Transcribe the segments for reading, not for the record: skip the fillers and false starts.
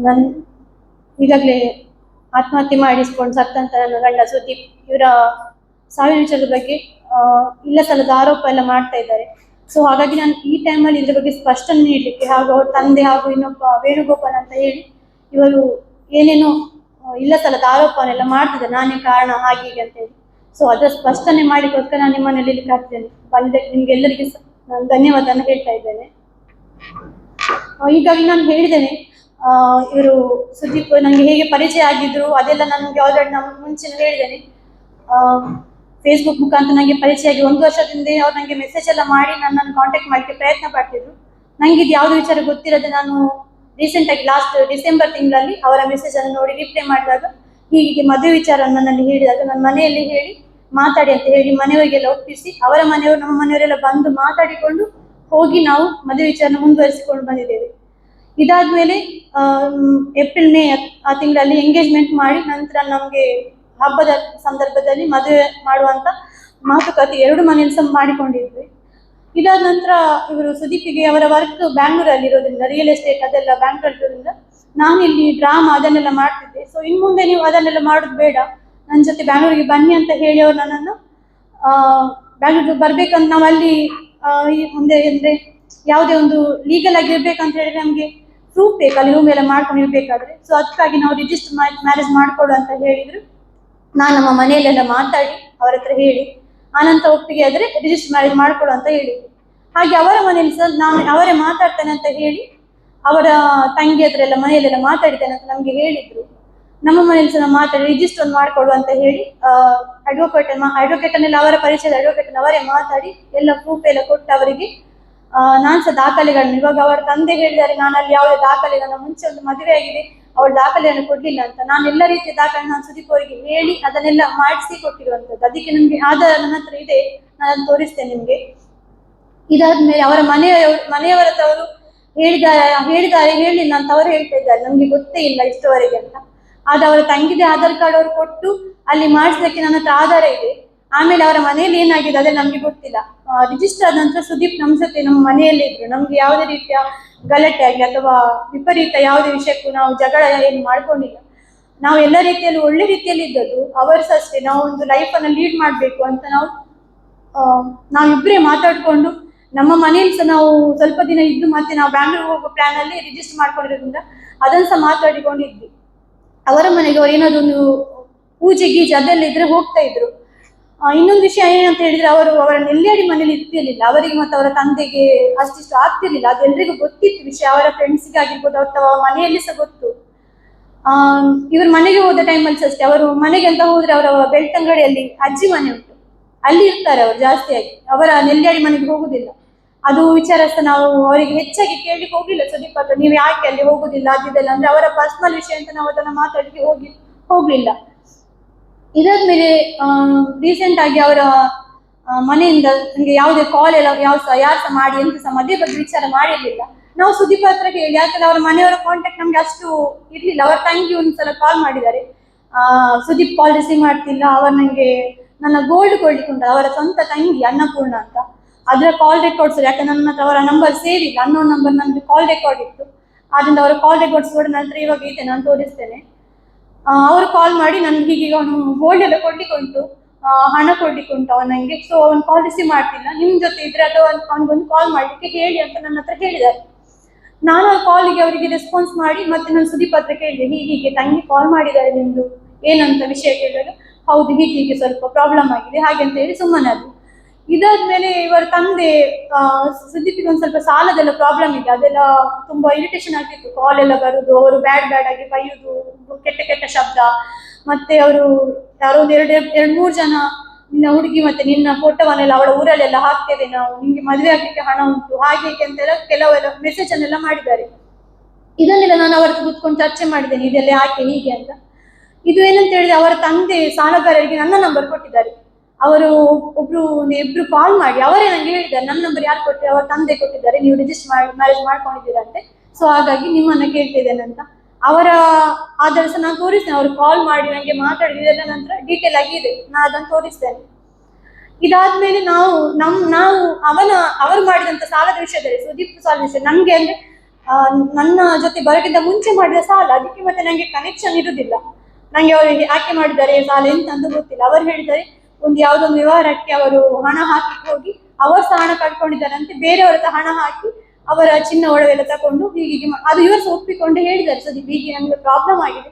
ನನ್ ಈಗಾಗಲೇ ಆತ್ಮಹತ್ಯೆ ಮಾಡಿಸ್ಕೊಂಡು ಸತ್ತಂತ ನನ್ನ ಗಂಡ ಸುದೀಪ್ ಇವರ ಸಾವಿನ ವಿಚಾರದ ಬಗ್ಗೆ ಇಲ್ಲ ಸಲ್ಲದ ಆರೋಪ ಎಲ್ಲ ಮಾಡ್ತಾ ಇದ್ದಾರೆ. ಸೊ ಹಾಗಾಗಿ ನಾನು ಈ ಟೈಮಲ್ಲಿ ಇದ್ರ ಬಗ್ಗೆ ಸ್ಪಷ್ಟನೆ ನೀಡಲಿಕ್ಕೆ ಹಾಗೂ ಅವ್ರ ತಂದೆ ಹಾಗೂ ಇನ್ನೊಬ್ಬ ವೇಣುಗೋಪಾಲ್ ಅಂತ ಹೇಳಿ ಇವರು ಏನೇನೋ ಇಲ್ಲ ಸಲ್ಲದ ಆರೋಪನೆಲ್ಲ ಮಾಡ್ತಿದ್ದಾರೆ, ನಾನೇ ಕಾರಣ ಹಾಗೆ ಹೀಗೆ ಅಂತ ಹೇಳಿ. ಸೊ ಅದರ ಸ್ಪಷ್ಟನೆ ಮಾಡಿಕೋಸ್ಕರ ನಾನು ನಿಮ್ಮನ್ನೆಲ್ಲಿ ಕರ್ತೇನೆ ಬಂದಿದ್ದಕ್ಕೆ ನಿಮ್ಗೆಲ್ಲರಿಗೆ ನಾನು ಧನ್ಯವಾದನ ಹೇಳ್ತಾ ಇದ್ದೇನೆ. ಹೀಗಾಗಿ ನಾನು ಹೇಳಿದ್ದೇನೆ, ಇವರು ಸುದೀಪ್ ನನಗೆ ಹೇಗೆ ಪರಿಚಯ ಆಗಿದ್ರು ಅದೆಲ್ಲ ನನಗೆ ಆಲ್ರೆಡಿ ನಾನು ಮುಂಚೆ ಹೇಳಿದ್ದೇನೆ. ಫೇಸ್ಬುಕ್ ಮುಖಾಂತರ ನನಗೆ ಪರಿಚಯ ಆಗಿ 1 ವರ್ಷದಿಂದ ಅವ್ರು ನನಗೆ ಮೆಸೇಜ್ ಎಲ್ಲ ಮಾಡಿ ನನ್ನನ್ನು ಕಾಂಟ್ಯಾಕ್ಟ್ ಮಾಡಲಿಕ್ಕೆ ಪ್ರಯತ್ನ ಪಡ್ತಿದ್ರು. ನನಗೆ ಇದು ಯಾವುದೇ ವಿಚಾರ ಗೊತ್ತಿರೋದು ನಾನು ರೀಸೆಂಟ್ ಆಗಿ ಲಾಸ್ಟ್ ಡಿಸೆಂಬರ್ ತಿಂಗಳಲ್ಲಿ ಅವರ ಮೆಸೇಜ್ ಅನ್ನು ನೋಡಿ ರಿಪ್ಲೈ ಮಾಡಿದಾಗ ಹೀಗೆ ಮದುವೆ ವಿಚಾರ ನನ್ನಲ್ಲಿ ಹೇಳಿದಾಗ ನನ್ನ ಮನೆಯಲ್ಲಿ ಹೇಳಿ ಮಾತಾಡಿ ಅಂತ ಹೇಳಿ ಮನೆಯವರಿಗೆಲ್ಲ ಒಪ್ಪಿಸಿ ಅವರ ಮನೆಯವರು ನಮ್ಮ ಮನೆಯವರೆಲ್ಲ ಬಂದು ಮಾತಾಡಿಕೊಂಡು ಹೋಗಿ ನಾವು ಮದುವೆ ವಿಚಾರನ ಮುಂದುವರಿಸಿಕೊಂಡು ಬಂದಿದ್ದೇವೆ. ಇದಾದ್ಮೇಲೆ ಏಪ್ರಿಲ್ ಮೇ ಆ ತಿಂಗಳಲ್ಲಿ ಎಂಗೇಜ್ಮೆಂಟ್ ಮಾಡಿ ನಂತರ ನಮಗೆ ಹಬ್ಬದ ಸಂದರ್ಭದಲ್ಲಿ ಮದುವೆ ಮಾಡುವಂತ ಮಾತುಕತೆ 2 ಮನೆಯಲ್ಲಿ ಸಹ ಮಾಡಿಕೊಂಡಿದ್ವಿ. ಇದಾದ ನಂತರ ಇವರು ಸುದೀಪಿಗೆ ಅವರ ವರ್ಕ್ ಬ್ಯಾಂಗ್ಳೂರಲ್ಲಿ ಇರೋದ್ರಿಂದ ರಿಯಲ್ ಎಸ್ಟೇಟ್ ಅದೆಲ್ಲ ಬ್ಯಾಂಗ್ಳೂರ್ ಇರೋದ್ರಿಂದ ನಾನು ಇಲ್ಲಿ ಡ್ರಾಮಾ ಅದನ್ನೆಲ್ಲ ಮಾಡ್ತಿದ್ದೆ. ಸೊ ಇನ್ನು ಮುಂದೆ ನೀವು ಅದನ್ನೆಲ್ಲ ಮಾಡೋದು ಬೇಡ, ನನ್ನ ಜೊತೆ ಬ್ಯಾಂಗ್ಳೂರಿಗೆ ಬನ್ನಿ ಅಂತ ಹೇಳಿ ಅವ್ರು ನನ್ನನ್ನು ಬ್ಯಾಂಗ್ಳೂರಿಗೆ ಬರ್ಬೇಕಂತ ನಾವು ಅಲ್ಲಿ ಮುಂದೆ ಅಂದ್ರೆ ಯಾವುದೇ ಒಂದು ಲೀಗಲ್ ಆಗಿ ಇರ್ಬೇಕಂತ ಹೇಳಿದ್ರೆ ನಮ್ಗೆ ಪ್ರೂಫ್ ಬೇಕು, ಅಲ್ಲಿ ರೂಮ್ ಎಲ್ಲ ಮಾಡ್ಕೊಂಡು ಇರ್ಬೇಕಾದ್ರೆ. ಸೊ ಅದಕ್ಕಾಗಿ ನಾವು ರಿಜಿಸ್ಟರ್ ಮ್ಯಾರೇಜ್ ಮಾಡ್ಕೊಡು ಅಂತ ಹೇಳಿದ್ರು. ನಾನು ನಮ್ಮ ಮನೆಯಲ್ಲೆಲ್ಲ ಮಾತಾಡಿ ಅವರ ಹತ್ರ ಹೇಳಿ ಆನಂತರ ಒಪ್ಪಿಗೆ ಆದ್ರೆ ರಿಜಿಸ್ಟರ್ ಮ್ಯಾರೇಜ್ ಮಾಡ್ಕೊಡು ಅಂತ ಹೇಳಿದ್ವಿ. ಹಾಗೆ ಅವರ ಮನೆಯಲ್ಲಿ ಸಹ ನಾನು ಅವರೇ ಮಾತಾಡ್ತೇನೆ ಅಂತ ಹೇಳಿ ಅವರ ತಂಗಿ ಹತ್ರ ಎಲ್ಲ ಮನೆಯಲ್ಲೆಲ್ಲ ಮಾತಾಡಿದ್ದೇನೆ ಅಂತ ನಮ್ಗೆ ಹೇಳಿದ್ರು. ನಮ್ಮ ಮನೆಯಲ್ಲಿ ಸಹ ಮಾತಾಡಿ ರಿಜಿಸ್ಟರ್ ಒಂದು ಮಾಡ್ಕೊಡು ಅಂತ ಹೇಳಿ ಅಡ್ವೊಕೇಟನ್ನೆಲ್ಲ ಅವರ ಪರಿಚಯದ ಅಡ್ವೊಕೇಟನ್ ಅವರೇ ಮಾತಾಡಿ ಎಲ್ಲ ಪ್ರೂಫ್ ಎಲ್ಲ ಕೊಟ್ಟು ಅವರಿಗೆ ನಾನು ಸಹ ದಾಖಲೆಗಳನ್ನು ಇವಾಗ ಅವರ ತಂದೆ ಹೇಳಿದ್ದಾರೆ ನಾನು ಅಲ್ಲಿ ಯಾವುದೇ ದಾಖಲೆ ನನ್ನ ಮುಂಚೆ ಒಂದು ಮದುವೆ ಆಗಿದೆ ಅವಳ ದಾಖಲೆಯನ್ನು ಕೊಡ್ಲಿಲ್ಲ ಅಂತ. ನಾನು ಎಲ್ಲ ರೀತಿಯ ದಾಖಲೆ ನಾನು ಸುದೀಪ್ ಅವರಿಗೆ ಹೇಳಿ ಅದನ್ನೆಲ್ಲ ಮಾಡಿಸಿ ಕೊಟ್ಟಿರುವಂತದ್ದು. ಅದಕ್ಕೆ ನಿಮ್ಗೆ ಆಧಾರ ನನ್ನ ಹತ್ರ ಇದೆ, ನಾನು ತೋರಿಸ್ತೇನೆ ನಿಮ್ಗೆ. ಇದಾದ್ಮೇಲೆ ಅವರ ಮನೆಯವರ ಅವರು ಹೇಳಿದ್ದಾರೆ ಹೇಳಿಲ್ಲ ಅಂತ ಅವರು ಹೇಳ್ತಾ ಇದ್ದಾರೆ, ನಮ್ಗೆ ಗೊತ್ತೇ ಇಲ್ಲ ಇಷ್ಟವರೆಗೆ ಅಂತ. ಆದ್ರೆ ಅವರ ತಂಗಿದೆ ಆಧಾರ್ ಕಾರ್ಡ್ ಅವರು ಕೊಟ್ಟು ಅಲ್ಲಿ ಮಾಡಿಸಲಿಕ್ಕೆ ನನ್ನ ಹತ್ರ ಆಧಾರ ಇದೆ. ಆಮೇಲೆ ಅವರ ಮನೆಯಲ್ಲಿ ಏನಾಗಿದೆ ಅದೆಲ್ಲ ನಮ್ಗೆ ಗೊತ್ತಿಲ್ಲ. ರಿಜಿಸ್ಟರ್ ಆದ ನಂತರ ಸುದೀಪ್ ನಮ್ಮ ಜೊತೆ ನಮ್ಮ ಮನೆಯಲ್ಲಿ ಇದ್ರು. ನಮ್ಗೆ ಯಾವುದೇ ರೀತಿಯ ಗಲಾಟೆ ಆಗಲಿ ಅಥವಾ ವಿಪರೀತ ಯಾವುದೇ ವಿಷಯಕ್ಕೂ ನಾವು ಜಗಳ ಏನು ಮಾಡ್ಕೊಂಡಿಲ್ಲ. ನಾವು ಎಲ್ಲ ರೀತಿಯಲ್ಲಿ ಒಳ್ಳೆ ರೀತಿಯಲ್ಲಿ ಇದ್ದದ್ದು. ಅವರು ಸಹ ಅಷ್ಟೇ, ನಾವು ಒಂದು ಲೈಫ್ ಅನ್ನ ಲೀಡ್ ಮಾಡ್ಬೇಕು ಅಂತ ನಾವಿಬ್ಬರೇ ಮಾತಾಡ್ಕೊಂಡು ನಮ್ಮ ಮನೆಯಲ್ಲಿ ಸಹ ನಾವು ಸ್ವಲ್ಪ ದಿನ ಇದ್ದು ಮತ್ತೆ ನಾವು ಬ್ಯಾಂಗ್ಳೂರ್ ಹೋಗೋ ಪ್ಲಾನ್ ಅಲ್ಲಿ ರಿಜಿಸ್ಟರ್ ಮಾಡ್ಕೊಂಡಿರೋದ್ರಿಂದ ಅದನ್ನ ಸಹ ಮಾತಾಡಿಕೊಂಡಿದ್ವಿ. ಅವರ ಮನೆಗೆ ಅವ್ರು ಏನಾದ್ರು ಒಂದು ಪೂಜೆ ಗೀಜೆ ಅದೆಲ್ಲ ಇದ್ರೆ ಹೋಗ್ತಾ ಇದ್ರು. ಇನ್ನೊಂದು ವಿಷಯ ಏನಂತ ಹೇಳಿದ್ರೆ ಅವರ ನೆಲ್ಯಾಡಿ ಮನೇಲಿ ಇರ್ತಿರ್ಲಿಲ್ಲ. ಅವರಿಗೆ ಮತ್ತು ಅವರ ತಂದೆಗೆ ಅಷ್ಟಿಷ್ಟು ಆಗ್ತಿರ್ಲಿಲ್ಲ. ಅದು ಎಲ್ರಿಗೂ ಗೊತ್ತಿತ್ತು ವಿಷಯ, ಅವರ ಫ್ರೆಂಡ್ಸ್ಗೆ ಆಗಿರ್ಬೋದು ಅಥವಾ ಮನೆಯಲ್ಲಿ ಸಹ ಗೊತ್ತು. ಇವರು ಮನೆಗೆ ಹೋದ ಟೈಮಲ್ಲಿ ಅಷ್ಟೇ, ಅವರು ಮನೆಗೆ ಅಂತ ಹೋದ್ರೆ ಅವರ ಬೆಳ್ತಂಗಡಿಯಲ್ಲಿ ಅಜ್ಜಿ ಮನೆ ಉಂಟು, ಅಲ್ಲಿ ಇರ್ತಾರೆ ಅವರು ಜಾಸ್ತಿಯಾಗಿ. ಅವರ ನೆಲ್ಯಾಡಿ ಮನೆಗೆ ಹೋಗುದಿಲ್ಲ. ಅದು ವಿಚಾರ ಸಹ ನಾವು ಅವರಿಗೆ ಹೆಚ್ಚಾಗಿ ಕೇಳಲಿಕ್ಕೆ ಹೋಗಿಲ್ಲ ಸುದೀಪ್ ಹತ್ರ, ನೀವು ಯಾಕೆ ಅಲ್ಲಿ ಹೋಗುದಿಲ್ಲ ಅದಿದೆಲ್ಲ ಅಂದ್ರೆ ಅವರ ಪರ್ಸನಲ್ ವಿಷಯ ಅಂತ ನಾವು ಅದನ್ನ ಮಾತಾಡ್ಲಿಕ್ಕೆ ಹೋಗ್ಲಿಲ್ಲ. ಇದಾದ್ಮೇಲೆ ರೀಸೆಂಟ್ ಆಗಿ ಅವರ ಮನೆಯಿಂದ ನನಗೆ ಯಾವುದೇ ಕಾಲ್ ಎಲ್ಲ ಯಾರು ಸಹ ಮಾಡಿ ಎಂತ ಸಹ ಮದುವೆ ಬಗ್ಗೆ ವಿಚಾರ ಮಾಡಿರ್ಲಿಲ್ಲ. ನಾವು ಸುದೀಪ್ ಹತ್ರ ಕೇಳಿ, ಯಾಕಂದ್ರೆ ಅವರ ಮನೆಯವರ ಕಾಂಟ್ಯಾಕ್ಟ್ ನಮ್ಗೆ ಅಷ್ಟು ಇರ್ಲಿಲ್ಲ. ಅವರ ತಂಗಿ ಒಂದ್ಸಲ ಕಾಲ್ ಮಾಡಿದ್ದಾರೆ, ಸುದೀಪ್ ಕಾಲ್ ರಿಸೀವ್ ಮಾಡ್ತಿಲ್ಲ, ಅವರು ನಂಗೆ ನನ್ನ ಗೋಲ್ಡ್ ಕೊಡ್ಲಿಕ್ಕೆ ಉಂಟು, ಅವರ ಸ್ವಂತ ತಂಗಿ ಅನ್ನಪೂರ್ಣ ಅಂತ, ಅದರ ಕಾಲ್ ರೆಕಾರ್ಡ್ಸ್ ಯಾಕಂದ್ರೆ ನನ್ನ ಹತ್ರ ಅವರ ನಂಬರ್ ಸೇವ್ ಇಲ್ಲ, ಅನ್ನೋನ್ ನಂಬರ್ ನಮ್ಗೆ ಕಾಲ್ ರೆಕಾರ್ಡ್ ಇತ್ತು. ಆದ್ರಿಂದ ಅವರ ಕಾಲ್ ರೆಕಾರ್ಡ್ಸ್ ಕೂಡ ನನ್ನ ಹತ್ರ ಇವಾಗ ಇದೆ, ನಾನು ತೋರಿಸ್ತೇನೆ. ಅವರು ಕಾಲ್ ಮಾಡಿ ನನ್ಗೆ ಹೀಗೆ ಅವನು ಗೋಲ್ಡ್ ಎಲ್ಲ ಕೊಡ್ಲಿಕ್ಕೆ ಉಂಟು, ಹಣ ಕೊಡ್ಲಿಕ್ಕೆ ಉಂಟು ಅವನು ನಂಗೆ, ಸೊ ಅವನು ಕಾಲ್ ರಿಸೀವ್ ಮಾಡ್ತಿಲ್ಲ, ನಿಮ್ ಜೊತೆ ಇದ್ರೆ ಅದು ಅವನಿಗೊಂದು ಕಾಲ್ ಮಾಡ್ಲಿಕ್ಕೆ ಹೇಳಿ ಅಂತ ನನ್ನ ಹತ್ರ ಹೇಳಿದ್ದಾರೆ. ನಾನು ಆ ಕಾಲಿಗೆ ಅವರಿಗೆ ರೆಸ್ಪಾನ್ಸ್ ಮಾಡಿ ಮತ್ತೆ ನಾನು ಸುದೀಪ್ ಹತ್ರ ಕೇಳಿದೆ, ಹೀಗೆ ತಂಗಿ ಕಾಲ್ ಮಾಡಿದ್ದಾರೆ, ನಿಮ್ದು ಏನಂತ ವಿಷಯ ಕೇಳಿದಾಗ ಹೌದು ಹೀಗೆ ಸ್ವಲ್ಪ ಪ್ರಾಬ್ಲಮ್ ಆಗಿದೆ ಹಾಗೆ ಅಂತ ಹೇಳಿ ಸುಮ್ಮನೆ ಅದು. ಇದಾದ್ಮೇಲೆ ಇವರ ತಂದೆ ಸುದೀಪಿಗೆ ಒಂದ್ ಸ್ವಲ್ಪ ಸಾಲದೆಲ್ಲ ಪ್ರಾಬ್ಲಮ್ ಇದೆ, ಅದೆಲ್ಲ ತುಂಬಾ ಇರಿಟೇಷನ್ ಆಗ್ತಿತ್ತು. ಕಾಲ್ ಎಲ್ಲ ಬರುದು, ಅವರು ಬ್ಯಾಡ್ ಆಗಿ ಬೈಯುದು, ಕೆಟ್ಟ ಶಬ್ದ, ಮತ್ತೆ ಅವರು ಯಾರೋ ಎರಡು ಮೂರು ಜನ ನಿನ್ನ ಹುಡುಗಿ ಮತ್ತೆ ನಿನ್ನ ಫೋಟೋವನ್ನೆಲ್ಲ ಅವಳ ಊರಲ್ಲೆಲ್ಲ ಹಾಕ್ತೇವೆ ನಾವು, ನಿಮ್ಗೆ ಮದುವೆ ಆಗ್ಲಿಕ್ಕೆ ಹಣ ಉಂಟು ಹಾಗೆ ಅಂತೆಲ್ಲ ಕೆಲವೆಲ್ಲ ಮೆಸೇಜ್ ಅನ್ನೆಲ್ಲ ಮಾಡಿದ್ದಾರೆ. ಇದನ್ನೆಲ್ಲ ನಾನು ಅವರ ಕೂತ್ಕೊಂಡು ಚರ್ಚೆ ಮಾಡಿದ್ದೇನೆ, ಇದೆಲ್ಲ ಯಾಕೆ ಹೀಗೆ ಅಂತ. ಇದು ಏನಂತ ಹೇಳಿದ್ರೆ ಅವರ ತಂದೆ ಸಾಲಗಾರರಿಗೆ ನನ್ನ ನಂಬರ್ ಕೊಟ್ಟಿದ್ದಾರೆ. ಅವರು ಇಬ್ರು ಕಾಲ್ ಮಾಡಿ ಅವರೇ ನಂಗೆ ಹೇಳಿದ್ದಾರೆ, ನನ್ನ ನಂಬರ್ ಯಾರು ಕೊಟ್ಟರೆ, ಅವರ ತಂದೆ ಕೊಟ್ಟಿದ್ದಾರೆ, ನೀವು ರಿಜಿಸ್ಟರ್ ಮ್ಯಾರೇಜ್ ಮಾಡ್ಕೊಂಡಿದ್ದೀರಂತೆ, ಸೊ ಹಾಗಾಗಿ ನಿಮ್ಮನ್ನ ಕೇಳ್ತಿದ್ದೇನೆ ಅಂತ. ಅವರ ಆಧಾರ ಸಹ ನಾನು ತೋರಿಸ್ತೇನೆ, ಅವರು ಕಾಲ್ ಮಾಡಿ ನಂಗೆ ಮಾತಾಡಿದ ನಂತರ ಡೀಟೇಲ್ ಆಗಿ ಇದೆ, ನಾನು ಅದನ್ನು ತೋರಿಸ್ತೇನೆ. ಇದಾದ್ಮೇಲೆ ನಾವು ಅವರು ಮಾಡಿದಂತ ಸಾಲದ ವಿಷಯದಲ್ಲಿ ಸುದೀಪ್ ಸಾಲದ ವಿಷಯ ನಮ್ಗೆ ಅಂದ್ರೆ ನನ್ನ ಜೊತೆ ಬರೋಕ್ಕಿಂತ ಮುಂಚೆ ಮಾಡಿದ ಸಾಲ, ಅದಕ್ಕೆ ಮತ್ತೆ ನಂಗೆ ಕನೆಕ್ಷನ್ ಇರುವುದಿಲ್ಲ. ನಂಗೆ ಅವರಿಗೆ ಯಾಕೆ ಮಾಡಿದ್ದಾರೆ ಸಾಲ ಎಂತ ಅಂತ ಗೊತ್ತಿಲ್ಲ. ಅವರು ಹೇಳಿದ್ದಾರೆ ಒಂದು ಯಾವುದೊಂದು ವ್ಯವಹಾರಕ್ಕೆ ಅವರು ಹಣ ಹಾಕಿ ಹೋಗಿ ಅವರು ಸಹ ಹಣ ಕಳ್ಕೊಂಡಿದ್ದಾರಂತೆ, ಬೇರೆಯವರ ಹತ್ರ ಹಣ ಹಾಕಿ ಅವರ ಚಿನ್ನ ಒಡವೆಲ್ಲ ತಕೊಂಡು ಹೀಗೆ ಅದು ಇವರು ಸಹ ಒಪ್ಪಿಕೊಂಡು ಹೇಳಿದ್ದಾರೆ. ಸರಿ, ಹೀಗೆ ನಮ್ಗೆ ಪ್ರಾಬ್ಲಮ್ ಆಗಿದೆ,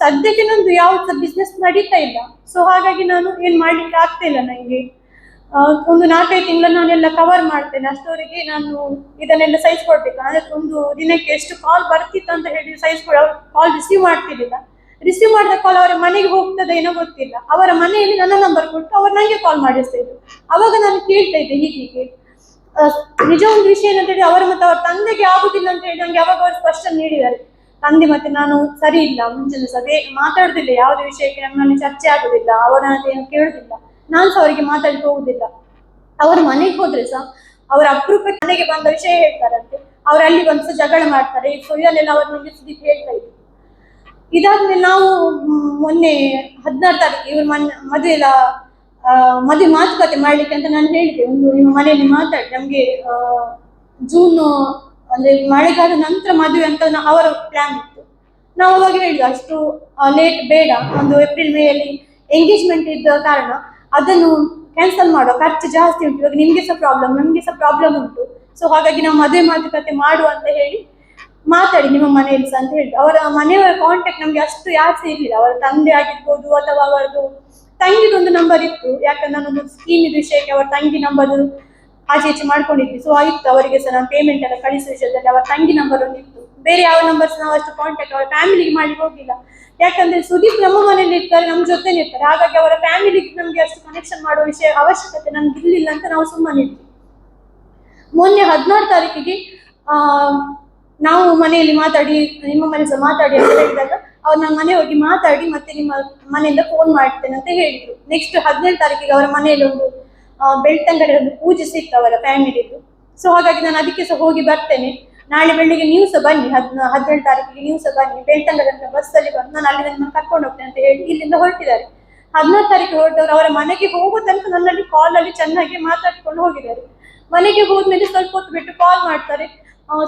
ಸದ್ಯಕ್ಕೆ ನಂದು ಯಾವ್ದು ಬಿಸ್ನೆಸ್ ನಡೀತಾ ಇಲ್ಲ. ಸೊ ಹಾಗಾಗಿ ನಾನು ಏನ್ ಮಾಡ್ಲಿಕ್ಕೆ ಆಗ್ತಾ ಇಲ್ಲ. ನಂಗೆ ಒಂದು 4-5 ತಿಂಗಳು ನಾನೆಲ್ಲ ಕವರ್ ಮಾಡ್ತೇನೆ, ಅಷ್ಟವರೆಗೆ ನಾನು ಇದನ್ನೆಲ್ಲ ಸಹಿಸ್ಕೊಡ್ಬೇಕು. ಅಂದ್ರೆ ಒಂದು ದಿನಕ್ಕೆ ಎಷ್ಟು ಕಾಲ್ ಬರ್ತಿತ್ತು ಅಂತ ಹೇಳಿ ಕಾಲ್ ರಿಸೀವ್ ಮಾಡ್ತಿರ್ಲಿಲ್ಲ. ರಿಸೀವ್ ಮಾಡಿದ ಕಾಲ್ ಅವರ ಮನೆಗೆ ಹೋಗ್ತದೆ ಏನೋ ಗೊತ್ತಿಲ್ಲ, ಅವರ ಮನೆಯಲ್ಲಿ ನನ್ನ ನಂಬರ್ ಕೊಟ್ಟು ಅವ್ರು ನಂಗೆ ಕಾಲ್ ಮಾಡಿಸ್ತಾ ಇದ್ರು. ಅವಾಗ ನಾನು ಕೇಳ್ತಾ ಇದ್ದೆ ಹೀಗೆ ನಿಜ ಒಂದು ವಿಷಯ ಏನಂತ ಹೇಳಿ, ಅವರ ಮತ್ತೆ ಅವ್ರ ತಂದೆಗೆ ಆಗುದಿಲ್ಲ ಅಂತ ಹೇಳಿ ನಂಗೆ ಅವಾಗ ಅವರು ಸ್ಪಷ್ಟ ನೀಡಿದ್ದಾರೆ. ತಂದೆ ಮತ್ತೆ ನಾನು ಸರಿ ಇಲ್ಲ, ಮುಂಚೆ ಸದೇ ಮಾತಾಡುದಿಲ್ಲ, ಯಾವುದೇ ವಿಷಯಕ್ಕೆ ನಮ್ಮಲ್ಲಿ ಚರ್ಚೆ ಆಗುದಿಲ್ಲ, ಅವರ ಏನು ಕೇಳುದಿಲ್ಲ, ನಾನು ಸಹ ಅವರಿಗೆ ಮಾತಾಡಿ ಹೋಗುದಿಲ್ಲ. ಅವ್ರ ಮನೆಗೆ ಹೋದ್ರೆ ಸಹ ಅವರ ಅಪರೂಪಕ್ಕೆ ಮನೆಗೆ ಬಂದ ವಿಷಯ ಹೇಳ್ತಾರಂತೆ, ಅವ್ರು ಅಲ್ಲಿ ಬಂದು ಜಗಳ ಮಾಡ್ತಾರೆ. ಸೊ ಇದನ್ನೆಲ್ಲ ಅವ್ರು ನನಗೆ ಸುದೀಪ್ ಹೇಳ್ತಾ ಇದ್ರು. ಇದಾದ್ಮೇಲೆ ನಾವು ಮೊನ್ನೆ 16 ತಾರೀಕು ಇವ್ರ ಮದುವೆ ಎಲ್ಲ ಮದುವೆ ಮಾತುಕತೆ ಮಾಡ್ಲಿಕ್ಕೆ ಅಂತ ನಾನು ಹೇಳಿದೆ, ಒಂದು ನಿಮ್ಮ ಮನೆಯಲ್ಲಿ ಮಾತಾಡಿ ನಮ್ಗೆ ಜೂನ್ ಅಂದ್ರೆ ಮಳೆಗಾಲ ನಂತರ ಮದುವೆ ಅಂತ ಅವರ ಪ್ಲಾನ್ ಇತ್ತು. ನಾವು ಅವಾಗ ಹೇಳಿದ್ವಿ ಅಷ್ಟು ಲೇಟ್ ಬೇಡ, ಒಂದು ಏಪ್ರಿಲ್ ಮೇ ಅಲ್ಲಿ ಎಂಗೇಜ್ಮೆಂಟ್ ಇದ್ದ ಕಾರಣ ಅದನ್ನು ಕ್ಯಾನ್ಸಲ್ ಮಾಡುವ, ಖರ್ಚು ಜಾಸ್ತಿ ಉಂಟು, ಇವಾಗ ನಿಮ್ಗೆ ಸಹ ಪ್ರಾಬ್ಲಮ್ ನಮ್ಗೆ ಸಹ ಪ್ರಾಬ್ಲಮ್ ಉಂಟು. ಸೊ ಹಾಗಾಗಿ ನಾವು ಮದುವೆ ಮಾತುಕತೆ ಮಾಡುವ ಅಂತ ಹೇಳಿ ಮಾತಾಡಿ ನಿಮ್ಮ ಮನೆಯಲ್ಲಿ ಸಹ ಅಂತ ಹೇಳಿದ್ರು. ಅವರ ಮನೆಯವರ ಕಾಂಟ್ಯಾಕ್ಟ್ ನಮ್ಗೆ ಅಷ್ಟು ಯಾರು ಸಹ ಇರ್ಲಿಲ್ಲ. ಅವರ ತಂದೆ ಆಗಿರ್ಬೋದು ಅಥವಾ ಅವರದು ತಂಗಿದೊಂದು ನಂಬರ್ ಇತ್ತು, ಯಾಕಂದ್ರೆ ನಾನೊಂದು ಸ್ಕೀಮ್ ಇದ್ದ ವಿಷಯಕ್ಕೆ ಅವರ ತಂಗಿ ನಂಬರ್ ಆಚೆ ಈಚೆ ಮಾಡ್ಕೊಂಡಿದ್ವಿ. ಸೊ ಆಯ್ತು, ಅವರಿಗೆ ಸಹ ನಾನು ಪೇಮೆಂಟ್ ಎಲ್ಲ ಕಳಿಸುವ ವಿಷಯದಲ್ಲಿ ಅವರ ತಂಗಿ ನಂಬರ್ ಒಂದು ಇತ್ತು. ಬೇರೆ ಯಾವ ನಂಬರ್ಸ್ ನಾವು ಅಷ್ಟು ಕಾಂಟ್ಯಾಕ್ಟ್ ಅವರ ಫ್ಯಾಮಿಲಿಗೆ ಮಾಡಿ ಹೋಗಿಲ್ಲ, ಯಾಕಂದ್ರೆ ಸುದೀಪ್ ನಮ್ಮ ಮನೇಲಿ ಇರ್ತಾರೆ, ನಮ್ಮ ಜೊತೆ ಇರ್ತಾರೆ. ಹಾಗಾಗಿ ಅವರ ಫ್ಯಾಮಿಲಿಗೆ ನಮ್ಗೆ ಅಷ್ಟು ಕನೆಕ್ಷನ್ ಮಾಡುವ ವಿಷಯ ಅವಶ್ಯಕತೆ ನಮ್ಗೆ ಇರ್ಲಿಲ್ಲ ಅಂತ ನಾವು ಸುಮ್ಮನೆ ಇದ್ವಿ. ಮೊನ್ನೆ 16 ತಾರೀಕಿಗೆ ನಾವು ಮನೆಯಲ್ಲಿ ಮಾತಾಡಿ, ನಿಮ್ಮ ಮನೆ ಸಹ ಮಾತಾಡಿ ಅಂತ ಹೇಳಿದಾಗ ಅವ್ರು ನಮ್ಮ ಮನೆ ಹೋಗಿ ಮಾತಾಡಿ ಮತ್ತೆ ನಿಮ್ಮ ಮನೆಯಿಂದ ಫೋನ್ ಮಾಡ್ತೇನೆ ಅಂತ ಹೇಳಿದ್ರು. ನೆಕ್ಸ್ಟ್ 17 ತಾರೀಕಿಗೆ ಅವರ ಮನೆಯಲ್ಲಿ ಒಂದು ಬೆಳ್ತಂಗಡಿ ಒಂದು ಪೂಜೆ ಸಿಕ್ತು ಅವರ ಫ್ಯಾಮಿಲಿದು. ಸೊ ಹಾಗಾಗಿ ನಾನು ಅದಕ್ಕೆ ಸಹ ಹೋಗಿ ಬರ್ತೇನೆ. ನಾಳೆ ಬೆಳಿಗ್ಗೆ ನೀವು ಸಹ ಬನ್ನಿ, 17 ತಾರೀಕಿಗೆ ನೀವು ಸಹ ಬನ್ನಿ, ಬೆಳ್ತಂಗಡಿ ಅಂತ ಬಸ್ಸಲ್ಲಿ ಬಂದು ನಾನು ಅಲ್ಲಿ ನನ್ನ ಕರ್ಕೊಂಡು ಹೋಗ್ತೇನೆ ಅಂತ ಹೇಳಿ ಇಲ್ಲಿಂದ ಹೊರಟಿದ್ದಾರೆ. 16 ತಾರೀಕು ಹೊರಟವರು ಅವರ ಮನೆಗೆ ಹೋಗೋ ತನಕ ನನ್ನಲ್ಲಿ ಕಾಲಲ್ಲಿ ಚೆನ್ನಾಗಿ ಮಾತಾಡ್ಕೊಂಡು ಹೋಗಿದ್ದಾರೆ. ಮನೆಗೆ ಹೋದ್ಮೇಲೆ ಸ್ವಲ್ಪ ಹೊತ್ತು ಬಿಟ್ಟು ಕಾಲ್ ಮಾಡ್ತಾರೆ,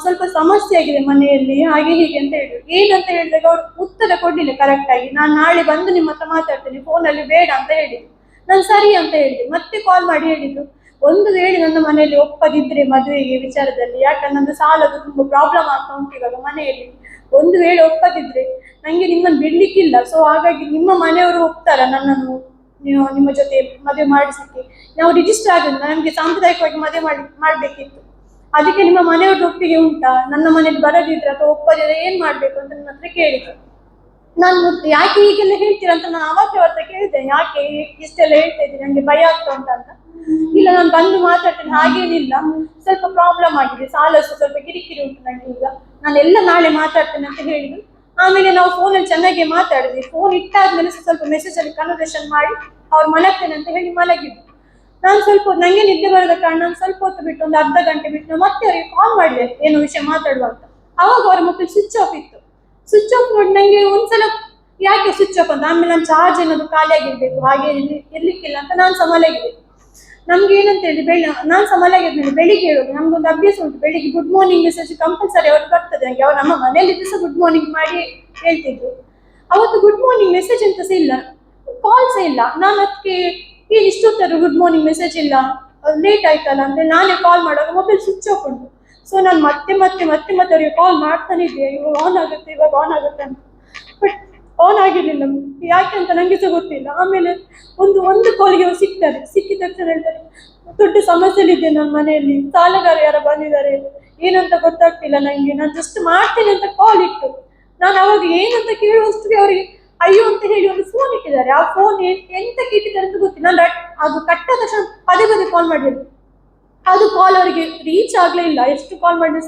ಸ್ವಲ್ಪ ಸಮಸ್ಯೆ ಆಗಿದೆ ಮನೆಯಲ್ಲಿ ಹಾಗೆ ಹೀಗೆ ಅಂತ ಹೇಳಿದ್ರು. ಏನಂತ ಹೇಳಿದಾಗ ಅವ್ರು ಉತ್ತರ ಕೊಡ್ಲಿಲ್ಲ ಕರೆಕ್ಟ್ ಆಗಿ. ನಾನು ನಾಳೆ ಬಂದು ನಿಮ್ಮ ಹತ್ರ ಮಾತಾಡ್ತೇನೆ, ಫೋನಲ್ಲಿ ಬೇಡ ಅಂತ ಹೇಳಿದ್ರು. ನಾನು ಸರಿ ಅಂತ ಹೇಳಿದೆ. ಮತ್ತೆ ಕಾಲ್ ಮಾಡಿ ಹೇಳಿದ್ರು, ಒಂದು ವೇಳೆ ನನ್ನ ಮನೆಯಲ್ಲಿ ಒಪ್ಪದಿದ್ರೆ ಮದುವೆಗೆ ವಿಚಾರದಲ್ಲಿ, ಯಾಕಂದ್ರೆ ನಂದು ಸಾಲದು ತುಂಬಾ ಪ್ರಾಬ್ಲಮ್ ಆಗ್ತಾ ಉಂಟು ಇವಾಗ ಮನೆಯಲ್ಲಿ, ಒಂದು ವೇಳೆ ಒಪ್ಪದಿದ್ರೆ ನಂಗೆ ನಿಮ್ಮನ್ನು ಬಿಡ್ಲಿಕ್ಕಿಲ್ಲ. ಸೊ ಹಾಗಾಗಿ ನಿಮ್ಮ ಮನೆಯವರು ಒಪ್ತಾರ ನನ್ನನ್ನು ನಿಮ್ಮ ಜೊತೆ ಮದುವೆ ಮಾಡಿಸಲಿಕ್ಕೆ? ನಾವು ರಿಜಿಸ್ಟರ್ ಆಗಿಲ್ಲ, ನಮ್ಗೆ ಸಾಂಪ್ರದಾಯಿಕವಾಗಿ ಮದುವೆ ಮಾಡ್ಬೇಕಿತ್ತು, ಅದಕ್ಕೆ ನಿಮ್ಮ ಮನೆಯವ್ರದ್ದು ಒಪ್ಪಿಗೆ ಉಂಟಾ? ನನ್ನ ಮನೇಲಿ ಬರದಿದ್ರೆ ಅಥವಾ ಒಪ್ಪದಿದ್ರೆ ಏನ್ ಮಾಡ್ಬೇಕು ಅಂತ ನನ್ನ ಹತ್ರ ಕೇಳಿದ್ರು. ನಾನು ಯಾಕೆ ಹೀಗೆಲ್ಲ ಹೇಳ್ತೀರಾ ಅಂತ ನಾನು ಅವಾಗ ಅವ್ರ ಕೇಳಿದೆ, ಯಾಕೆ ಇಷ್ಟೆಲ್ಲ ಹೇಳ್ತಾ ಇದ್ದೀನಿ, ನಂಗೆ ಭಯ ಆಗ್ತಾ ಉಂಟಂತ. ಇಲ್ಲ ನಾನು ಬಂದು ಮಾತಾಡ್ತೇನೆ, ಹಾಗೇನಿಲ್ಲ, ಸ್ವಲ್ಪ ಪ್ರಾಬ್ಲಮ್ ಆಗಿದೆ, ಸಾಲ ಸ್ವಲ್ಪ ಕಿರಿಕಿರಿ ಉಂಟು ನಂಗೆ, ಈಗ ನಾನೆಲ್ಲ ನಾಳೆ ಮಾತಾಡ್ತೇನೆ ಅಂತ ಹೇಳಿದ್ರು. ಆಮೇಲೆ ನಾವು ಫೋನಲ್ಲಿ ಚೆನ್ನಾಗಿ ಮಾತಾಡಿದ್ವಿ. ಫೋನ್ ಇಟ್ಟಾದ್ಮೇಲೆ ಸ್ವಲ್ಪ ಮೆಸೇಜ್ ಅಲ್ಲಿ ಕನ್ವರ್ಸೇಷನ್ ಮಾಡಿ ಅವ್ರು ಮಲಗ್ತೇನೆ ಅಂತ ಹೇಳಿ ಮಲಗಿದ್ರು. ನಾನು ಸ್ವಲ್ಪ ನಂಗೆ ನಿದ್ದೆ ಬರದ ಕಾರಣ ನಾನು ಸ್ವಲ್ಪ ಹೊತ್ತು ಬಿಟ್ಟು ಒಂದು ಅರ್ಧ ಗಂಟೆ ಬಿಟ್ಟು ಮತ್ತೆ ಅವರಿಗೆ ಕಾಲ್ ಮಾಡಿದೆ ಏನೋ ವಿಷಯ ಮಾತಾಡುವ ಅಂತ. ಅವಾಗ ಅವರ ಮೊಬೈಲ್ ಸ್ವಿಚ್ ಆಫ್ ಇತ್ತು. ಸ್ವಿಚ್ ಆಫ್ ನೋಡಿ ನಂಗೆ ಒಂದ್ಸಲ ಯಾಕೆ ಸ್ವಿಚ್ ಆಫ್ ಅಂತ, ಆಮೇಲೆ ನಾನು ಚಾರ್ಜ್ ಏನಾದ್ರು ಖಾಲಿ ಆಗಿರ್ಬೇಕು, ಹಾಗೆ ಇರ್ಲಿಕ್ಕಿಲ್ಲ ಅಂತ ನಾನು ಸಹ ಮಲಗಿದೆ. ನಮ್ಗೆ ಏನಂತ ಹೇಳಿ ನಾನು ಸಹ ಮಲಗಿದ್ಮೇಲೆ ಬೆಳಿಗ್ಗೆ ಹೇಳೋದು ನಮ್ಗೊಂದು ಅಭ್ಯಾಸ ಉಂಟು, ಬೆಳಿಗ್ಗೆ ಗುಡ್ ಮಾರ್ನಿಂಗ್ ಮೆಸೇಜ್ ಕಂಪಲ್ಸರಿ ಅವ್ರು ಬರ್ತದೆ ನಂಗೆ. ಅವ್ರು ನಮ್ಮ ಮನೆಯಲ್ಲಿ ಸಹ ಗುಡ್ ಮಾರ್ನಿಂಗ್ ಮಾಡಿ ಹೇಳ್ತಿದ್ರು. ಅವತ್ತು ಗುಡ್ ಮಾರ್ನಿಂಗ್ ಮೆಸೇಜ್ ಅಂತ ಸಹ ಇಲ್ಲ, ಕಾಲ್ ಸಹ ಇಲ್ಲ. ನಾನು ಅದಕ್ಕೆ ಏನು ಇಷ್ಟೊತ್ತರು ಗುಡ್ ಮಾರ್ನಿಂಗ್ ಮೆಸೇಜ್ ಇಲ್ಲ, ಲೇಟ್ ಆಯ್ತಲ್ಲ ಅಂದ್ರೆ ನಾನೇ ಕಾಲ್ ಮಾಡುವಾಗ ಮೊಬೈಲ್ ಸ್ವಿಚ್ ಆಫ್ ಉಂಟು. ಸೊ ನಾನು ಮತ್ತೆ ಮತ್ತೆ ಮತ್ತೆ ಮತ್ತೆ ಅವರಿಗೆ ಕಾಲ್ ಮಾಡ್ತಾನೆ ಇದ್ದೆ, ಇವಾಗ ಆನ್ ಆಗುತ್ತೆ ಇವಾಗ ಆನ್ ಆಗುತ್ತೆ ಅಂತ. ಬಟ್ ಆನ್ ಆಗಿರ್ಲಿಲ್ಲ, ಯಾಕೆ ಅಂತ ನಂಗೆ ಸಹ ಗೊತ್ತಿಲ್ಲ. ಆಮೇಲೆ ಒಂದು ಕಾಲಿಗೆ ಅವ್ರು ಸಿಕ್ಕಿದ ತಕ್ಷಣ ಹೇಳ್ತಾರೆ, ದೊಡ್ಡ ಸಮಸ್ಯೆಲಿದ್ದೆ ನನ್ನ ಮನೆಯಲ್ಲಿ, ಸಾಲಗಾರ ಯಾರು ಬಂದಿದ್ದಾರೆ, ಏನಂತ ಗೊತ್ತಾಗ್ತಿಲ್ಲ ನಂಗೆ, ನಾನು ಜಸ್ಟ್ ಮಾಡ್ತೇನೆ ಅಂತ ಕಾಲ್ ಇಟ್ಟು ನಾನು ಅವಾಗ ಏನಂತ ಕೇಳುವಷ್ಟು ಅವರಿಗೆ ಅಯ್ಯೋ ಅಂತ ಹೇಳಿ ಒಂದು ಫೋನ್ ಇಟ್ಟಿದ್ದಾರೆ. ಆ ಫೋನ್ ಎಂತಕ್ಕೆ ಇಟ್ಟಿದ್ದಾರೆ ಅಂತ ಗೊತ್ತಿಲ್ಲ. ನಾನು ಅದು ಕಟ್ಟಾದ ತಕ್ಷಣ ಪದೇ ಪದೇ ಕಾಲ್ ಮಾಡಿದ್ರು, ಅದು ಕಾಲ್ ಅವರಿಗೆ ರೀಚ್ ಆಗ್ಲೇ ಇಲ್ಲ. ಎಷ್ಟು ಕಾಲ್ ಮಾಡಿದ್ರು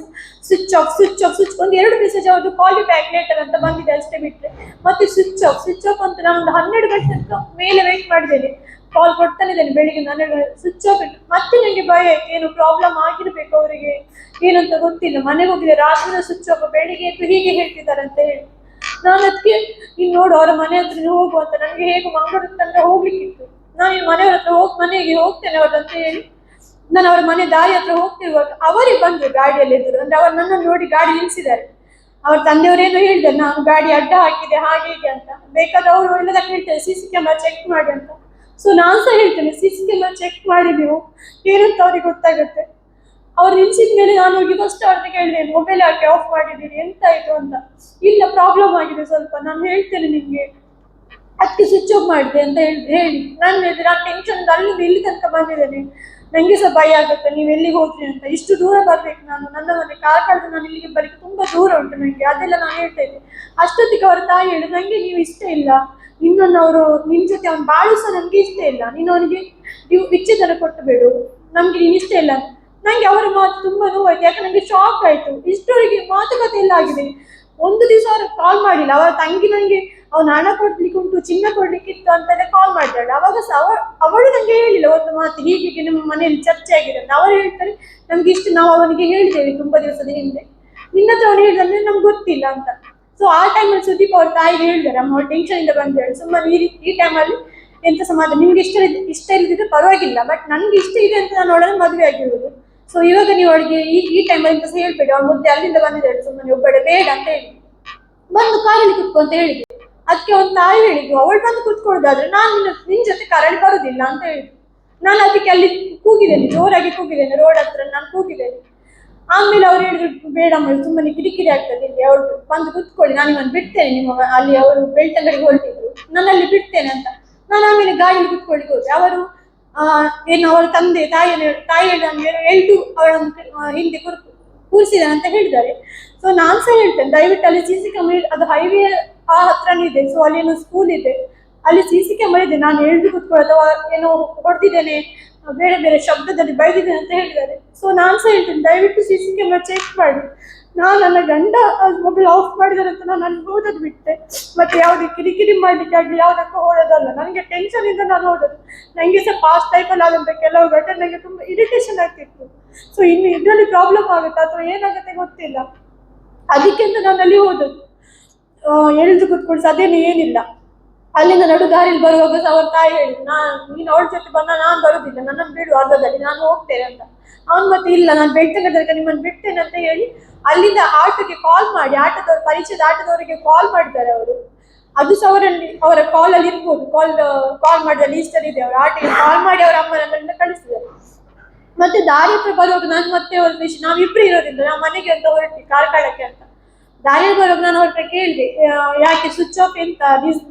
switch off switch off switch, ಒಂದು 2 ಮೆಸೇಜ್ ಅವ್ರದ್ದು ಕಾಲ್ ಬ್ಯಾಕ್ ಲೇಟರ್ ಅಂತ ಬಂದಿದೆ ಅಷ್ಟೇ ಬಿಟ್ಟರೆ ಮತ್ತೆ ಸ್ವಿಚ್ ಆಫ್ ಅಂತ. ನಾನು ಒಂದು 12 ಗಂಟೆ ಮೇಲೆ ವೇಟ್ ಮಾಡಿದ್ದೇನೆ, ಕಾಲ್ ಕೊಡ್ತಾನೆ ಇದ್ದೇನೆ ಬೆಳಿಗ್ಗೆ 12 ಗಂಟೆ, ಸ್ವಿಚ್ ಆಫ್ ಇಟ್ಟು. ಮತ್ತೆ ನನಗೆ ಭಯ ಆಯ್ತು, ಏನು ಪ್ರಾಬ್ಲಮ್ ಆಗಿರ್ಬೇಕು ಅವರಿಗೆ, ಏನಂತ ಗೊತ್ತಿಲ್ಲ. ಮನೆಗೆ ಹೋಗಿದೆ ರಾತ್ರಿ ಸ್ವಿಚ್ ಆಫ್, ಬೆಳಿಗ್ಗೆ ಎದ್ದು ಹೀಗೆ ಹೇಳ್ತಿದ್ದಾರೆ ಅಂತ ಹೇಳಿ ನಾನು ಅದಕ್ಕೆ ಇನ್ನು ನೋಡು ಅವರ ಮನೆ ಹತ್ರ ಹೋಗುವಂತ, ನನಗೆ ಹೇಗೂ ಮಂಗಳೂರು ತನಕ ಹೋಗ್ಲಿಕ್ಕಿತ್ತು, ನಾನು ಈ ಮನೆಯವ್ರ ಹತ್ರ ಮನೆಗೆ ಹೋಗ್ತೇನೆ ಅವ್ರ ಅಂತ ಹೇಳಿ ನಾನು ಅವ್ರ ಮನೆ ದಾರಿ ಹತ್ರ ಹೋಗ್ತಿರುವಾಗ ಅವರೇ ಬಂದ್ರು ಗಾಡಿಯಲ್ಲಿ ಎದುರು, ಅಂದ್ರೆ ಅವ್ರು ನನ್ನನ್ನು ನೋಡಿ ಗಾಡಿ ನಿಲ್ಸಿದ್ದಾರೆ. ಅವ್ರ ತಂದೆಯವರೇನು ಹೇಳಿದ್ದಾರೆ, ನಾನು ಗಾಡಿ ಅಡ್ಡ ಹಾಕಿದೆ ಹಾಗೆ ಹೀಗೆ ಅಂತ. ಬೇಕಾದ್ರೆ ಅವರು ಎಲ್ಲದಕ್ಕೆ ಹೇಳ್ತಾರೆ CC ಕ್ಯಾಮರಾ ಚೆಕ್ ಮಾಡಿ ಅಂತ. ಸೊ ನಾನ್ ಸಹ ಹೇಳ್ತೇನೆ CC ಕ್ಯಾಮರಾ ಚೆಕ್ ಮಾಡಿ ನೀವು ಏನಂತ ಅವ್ರಿಗೆ ಗೊತ್ತಾಗುತ್ತೆ. ಅವ್ರು ನಿಲ್ಸಿದ ಮೇಲೆ ನಾನು ಹೋಗಿ ಫಸ್ಟ್ ಅವ್ರಿಗೆ ಕೇಳಿದೆ, ಮೊಬೈಲ್ ಯಾಕೆ ಆಫ್ ಮಾಡಿದ್ದೀರಿ, ಎಂತಾಯ್ತು ಅಂತ. ಇಲ್ಲ ಪ್ರಾಬ್ಲಮ್ ಆಗಿದೆ ಸ್ವಲ್ಪ, ನಾನು ಹೇಳ್ತೇನೆ ನಿಮ್ಗೆ, ಅದಕ್ಕೆ ಸ್ವಿಚ್ ಆಫ್ ಮಾಡಿದೆ ಅಂತ ಹೇಳಿ ನಾನು ಹೇಳಿದ್ರೆ, ನಾನು ಟೆನ್ಷನ್ ಅಲ್ಲಿಂದ ಇಲ್ಲಿ ತನಕ ಬಂದಿದ್ದೇನೆ, ನಂಗೆ ಸಹ ಭಯ ಆಗುತ್ತೆ ನೀವು ಎಲ್ಲಿಗೆ ಹೋದ್ರಿ ಅಂತ. ಇಷ್ಟು ದೂರ ಬರ್ಬೇಕು ನಾನು, ನನ್ನ ಮನೆ ಕಾರ್ಕಳದ ನಾನು ಇಲ್ಲಿಗೆ ಬರಲಿಕ್ಕೆ ತುಂಬಾ ದೂರ ಉಂಟು ನಂಗೆ, ಅದೆಲ್ಲ ನಾನು ಹೇಳ್ತಾ ಇದ್ದೆ. ಅಷ್ಟೊತ್ತಿಗೆ ಅವರ ತಾಯಿ ಹೇಳಿ, ನಂಗೆ ನೀವು ಇಷ್ಟ ಇಲ್ಲ, ನಿನ್ನನ್ನು ಅವರು ನಿನ್ ಜೊತೆ ಅವ್ನು ಬಾಳು ಸಹ ನಮ್ಗೆ ಇಷ್ಟ ಇಲ್ಲ, ನೀನು ಅವನಿಗೆ ನೀವು ವಿಚ್ಛೇದನ ಕೊಟ್ಟು ಬೇಡು, ನಮ್ಗೆ ನೀನ್ ಇಷ್ಟ ಇಲ್ಲ. ನಂಗೆ ಅವರ ಮಾತು ತುಂಬಾ ನೋವಾಯ್ತು, ಯಾಕೆ ನಂಗೆ ಶಾಕ್ ಆಯ್ತು. ಇಷ್ಟವರೆಗೆ ಮಾತುಕತೆ ಎಲ್ಲ ಆಗಿದೆ, ಒಂದು ದಿವಸ ಅವ್ರು ಕಾಲ್ ಮಾಡಿಲ್ಲ. ಅವರ ತಂಗಿ ನಂಗೆ ಅವ್ನ ಹಣ ಕೊಡ್ಲಿಕ್ಕೆ ಉಂಟು, ಚಿನ್ನ ಕೊಡ್ಲಿಕ್ಕಿತ್ತು ಅಂತೆಲ್ಲ ಕಾಲ್ ಮಾಡಿದಾಳೆ. ಅವಾಗ ಸಹ ಅವಳು ನಂಗೆ ಹೇಳಿಲ್ಲ ಒಂದು ಮಾತು, ಹೀಗೆ ನಿಮ್ಮ ಮನೆಯಲ್ಲಿ ಚರ್ಚೆ ಆಗಿದೆ ಅಂತ. ಅವರು ಹೇಳ್ತಾರೆ, ನಮ್ಗೆ ಇಷ್ಟು ನಾವು ಅವನಿಗೆ ಹೇಳಿದ್ದೇವೆ ತುಂಬಾ ದಿವಸದ ಹಿಂದೆ, ನಿನ್ನ ಹತ್ರ ಅವನು ಹೇಳಿದ್ರೆ ನಮ್ಗೆ ಗೊತ್ತಿಲ್ಲ ಅಂತ. ಸೊ ಆ ಟೈಮಲ್ಲಿ ಸುದೀಪ್ ಅವ್ರ ತಾಯಿಗೆ ಹೇಳಿದ್ದಾರೆ, ಅಮ್ಮ ಅವ್ರು ಟೆನ್ಷನ್ ಇಂದ ಬಂದೇಳಿ, ಸುಮ್ಮನೆ ಈ ಟೈಮಲ್ಲಿ ಎಂತ ಸಮಾಧಾನ, ನಿಮ್ಗೆ ಇಷ್ಟ ಇಲ್ಲದಿದ್ರೆ ಪರವಾಗಿಲ್ಲ, ಬಟ್ ನನ್ಗೆ ಇಷ್ಟ ಇದೆ ಅಂತ ನಾನು ಅವಳನ್ನು ಮದುವೆ ಆಗಿರುವುದು. ಸೊ ಇವಾಗ ನೀವು ಅವಳಿಗೆ ಈ ಟೈಮಲ್ಲಿ ಅಂತ ಹೇಳ್ಬೇಡಿ, ಅವ್ಳ ಮುದ್ದೆ ಅಲ್ಲಿಂದ ಬಂದಿದ್ದಾಳೆ, ಸುಮ್ಮನೆ ಒಬ್ಬಳೆ ಬೇಡ ಅಂತ ಹೇಳಿ ಬಂದು ಕಾರಲ್ಲಿ ಕುತ್ಕೊ ಅಂತ ಹೇಳಿದ್ರು. ಅದಕ್ಕೆ ಅವ್ನ ತಾಯಿ ಹೇಳಿದ್ರು, ಅವಳು ಬಂದು ಕುತ್ಕೊಳ್ಳೋದಾದ್ರೆ ನಾನು ನಿನ್ ಜೊತೆ ಕರಡಿ ಬರುದಿಲ್ಲ ಅಂತ ಹೇಳಿದ್ರು. ನಾನು ಅದಕ್ಕೆ ಅಲ್ಲಿ ಕೂಗಿದ್ದೇನೆ, ಜೋರಾಗಿ ಕೂಗಿದ್ದೇನೆ, ರೋಡ್ ಹತ್ರ ನಾನು ಕೂಗಿದ್ದೇನೆ. ಆಮೇಲೆ ಅವ್ರು ಹೇಳಿದ್ರು, ಬೇಡಮ್ಮ ಸುಮ್ಮನೆ ಕಿರಿಕಿರಿ ಆಗ್ತದೆ, ಇಲ್ಲಿ ಅವಳು ಬಂದು ಕುತ್ಕೊಳ್ಳಿ, ನಾನು ನಿಮ್ಮನ್ನು ಬಿಡ್ತೇನೆ, ನಿಮ್ಮ ಅಲ್ಲಿ ಅವರು ಬೆಳ್ತಂಗಡಿಗೆ ಹೊರಟಿದ್ರು, ನಾನು ಅಲ್ಲಿ ಬಿಡ್ತೇನೆ ಅಂತ. ನಾನು ಆಮೇಲೆ ಗಾಡಿಯಲ್ಲಿ ಕುತ್ಕೊಳ್ಳಿಕ್ಕೆ ಹೋದೆ. ಅವರು ಏನು ಅವರ ತಾಯಿ ಎಲ್ಡು ಅವಳನ್ನು ಹಿಂದೆ ಕೂರಿಸಿದಾನೆ ಅಂತ ಹೇಳಿದ್ದಾರೆ. ಸೊ ನಾನ್ ಸಹ ಹೇಳ್ತೇನೆ, ದಯವಿಟ್ಟು ಅಲ್ಲಿ CC ಕ್ಯಾಮರಾ, ಅದು ಹೈವೇ ಆ ಹತ್ರನೇ ಇದೆ, ಸೊ ಅಲ್ಲಿ ಏನೋ ಸ್ಕೂಲ್ ಇದೆ, ಅಲ್ಲಿ CC ಕ್ಯಾಮರಾ ಇದೆ, ನಾನು ಎಲ್ದು ಕುತ್ಕೊಳ್ಳೋದು ಏನೋ ಹೊಡೆದಿದ್ದೇನೆ, ಬೇರೆ ಬೇರೆ ಶಬ್ದದಲ್ಲಿ ಬೈದಿದ್ದೇನೆ ಅಂತ ಹೇಳಿದ್ದಾರೆ. ಸೊ ನಾನ್ ಸಹ ಹೇಳ್ತೇನೆ, ದಯವಿಟ್ಟು CC ಕ್ಯಾಮರಾ ಚೆಕ್ ಮಾಡಿ. ನಾನು ನನ್ನ ಗಂಡ ಮೊಬೈಲ್ ಆಫ್ ಮಾಡಿದಾರೆ ಅಂತ ನಾನು ಅಲ್ಲಿ ಹೋದದ್ದು ಬಿಟ್ಟೆ, ಮತ್ತೆ ಯಾವುದೇ ಕಿರಿಕಿರಿ ಮಾಡ್ಲಿಕ್ಕಾಗಿ ಯಾವುದಕ್ಕೂ ಹೋದದಲ್ಲ. ನನಗೆ ಟೆನ್ಷನ್ ಇಂದ ನಾನು ಹೋದದ್ದು. ನಂಗೆ ಸಹ ಪಾಸ್ಟ್ ಟೈಮಲ್ಲಿ ಆದಂತ ಕೆಲವು ಘಟನೆ ನನಗೆ ತುಂಬಾ ಇರಿಟೇಷನ್ ಆಗ್ತಿತ್ತು. ಸೊ ಇನ್ನು ಇದರಲ್ಲಿ ಪ್ರಾಬ್ಲಮ್ ಆಗುತ್ತಾ ಅಥವಾ ಏನಾಗುತ್ತೆ ಗೊತ್ತಿಲ್ಲ, ಅದಕ್ಕೆ ಅಂತ ನಾನು ಅಲ್ಲಿ ಹೋದದ್ದು. ಎಳ್ದು ಕುತ್ಕೊಳ್ಸಿ ಅದೇನು ಏನಿಲ್ಲ. ಅಲ್ಲಿಂದ ನಡು ದಾರಿಯಲ್ಲಿ ಬರುವಾಗ ಅವ್ರ ತಾಯಿ ಹೇಳಿದ್ರು, ನೀನು ಅವಳ ಜೊತೆ ಬಂದ, ನಾನು ಬರುದಿಲ್ಲ, ನನ್ನನ್ನು ಬಿಡು ಅರ್ಧದಲ್ಲಿ, ನಾನು ಹೋಗ್ತೇನೆ ಅಂತ. ಅವ್ನು ಮತ್ತೆ ಇಲ್ಲ, ನಾನು ಬೆಳ್ತಂಗಡದಲ್ಲಿ ನಿಮ್ಮನ್ನು ಬಿಡ್ತೇನೆ ಅಂತ ಹೇಳಿ ಅಲ್ಲಿಂದ ಆಟೋಗೆ ಕಾಲ್ ಮಾಡಿ, ಪರಿಚಯದ ಆಟೋದವರಿಗೆ ಕಾಲ್ ಮಾಡಿದ್ದಾರೆ ಅವರು. ಅದು ಸಹ ಅವರ ಕಾಲ್ ಅಲ್ಲಿ ಇರ್ಬೋದು, ಕಾಲ್ ಮಾಡಿದ ಲೀಸ್ಟ್ ಅಲ್ಲಿ ಇದೆ, ಅವರ ಆಟೋಗೆ ಕಾಲ್ ಮಾಡಿ ಅವರ ಅಮ್ಮನನ್ನ ಕಳಿಸಿದ್ದಾರೆ. ಮತ್ತೆ ದಾರಿ ಹತ್ರ ಬರುವಾಗ ನಾನು ಮತ್ತೆ ಅವ್ರ ನಾವಿಬ್ರು ಇರೋದ್ರಿಂದ ನಾವು ಮನೆಗೆ ಅಂತ ಹೊರಟ್ವಿ ಕಾರ್ಕಳಕ್ಕೆ ಅಂತ. ದಾರಿಯಲ್ಲಿ ಬರುವಾಗ ನಾನು ಅವ್ರ ಹತ್ರ ಕೇಳಿದೆ, ಯಾಕೆ ಸ್ವಿಚ್ ಆಫ್ ಎಂತ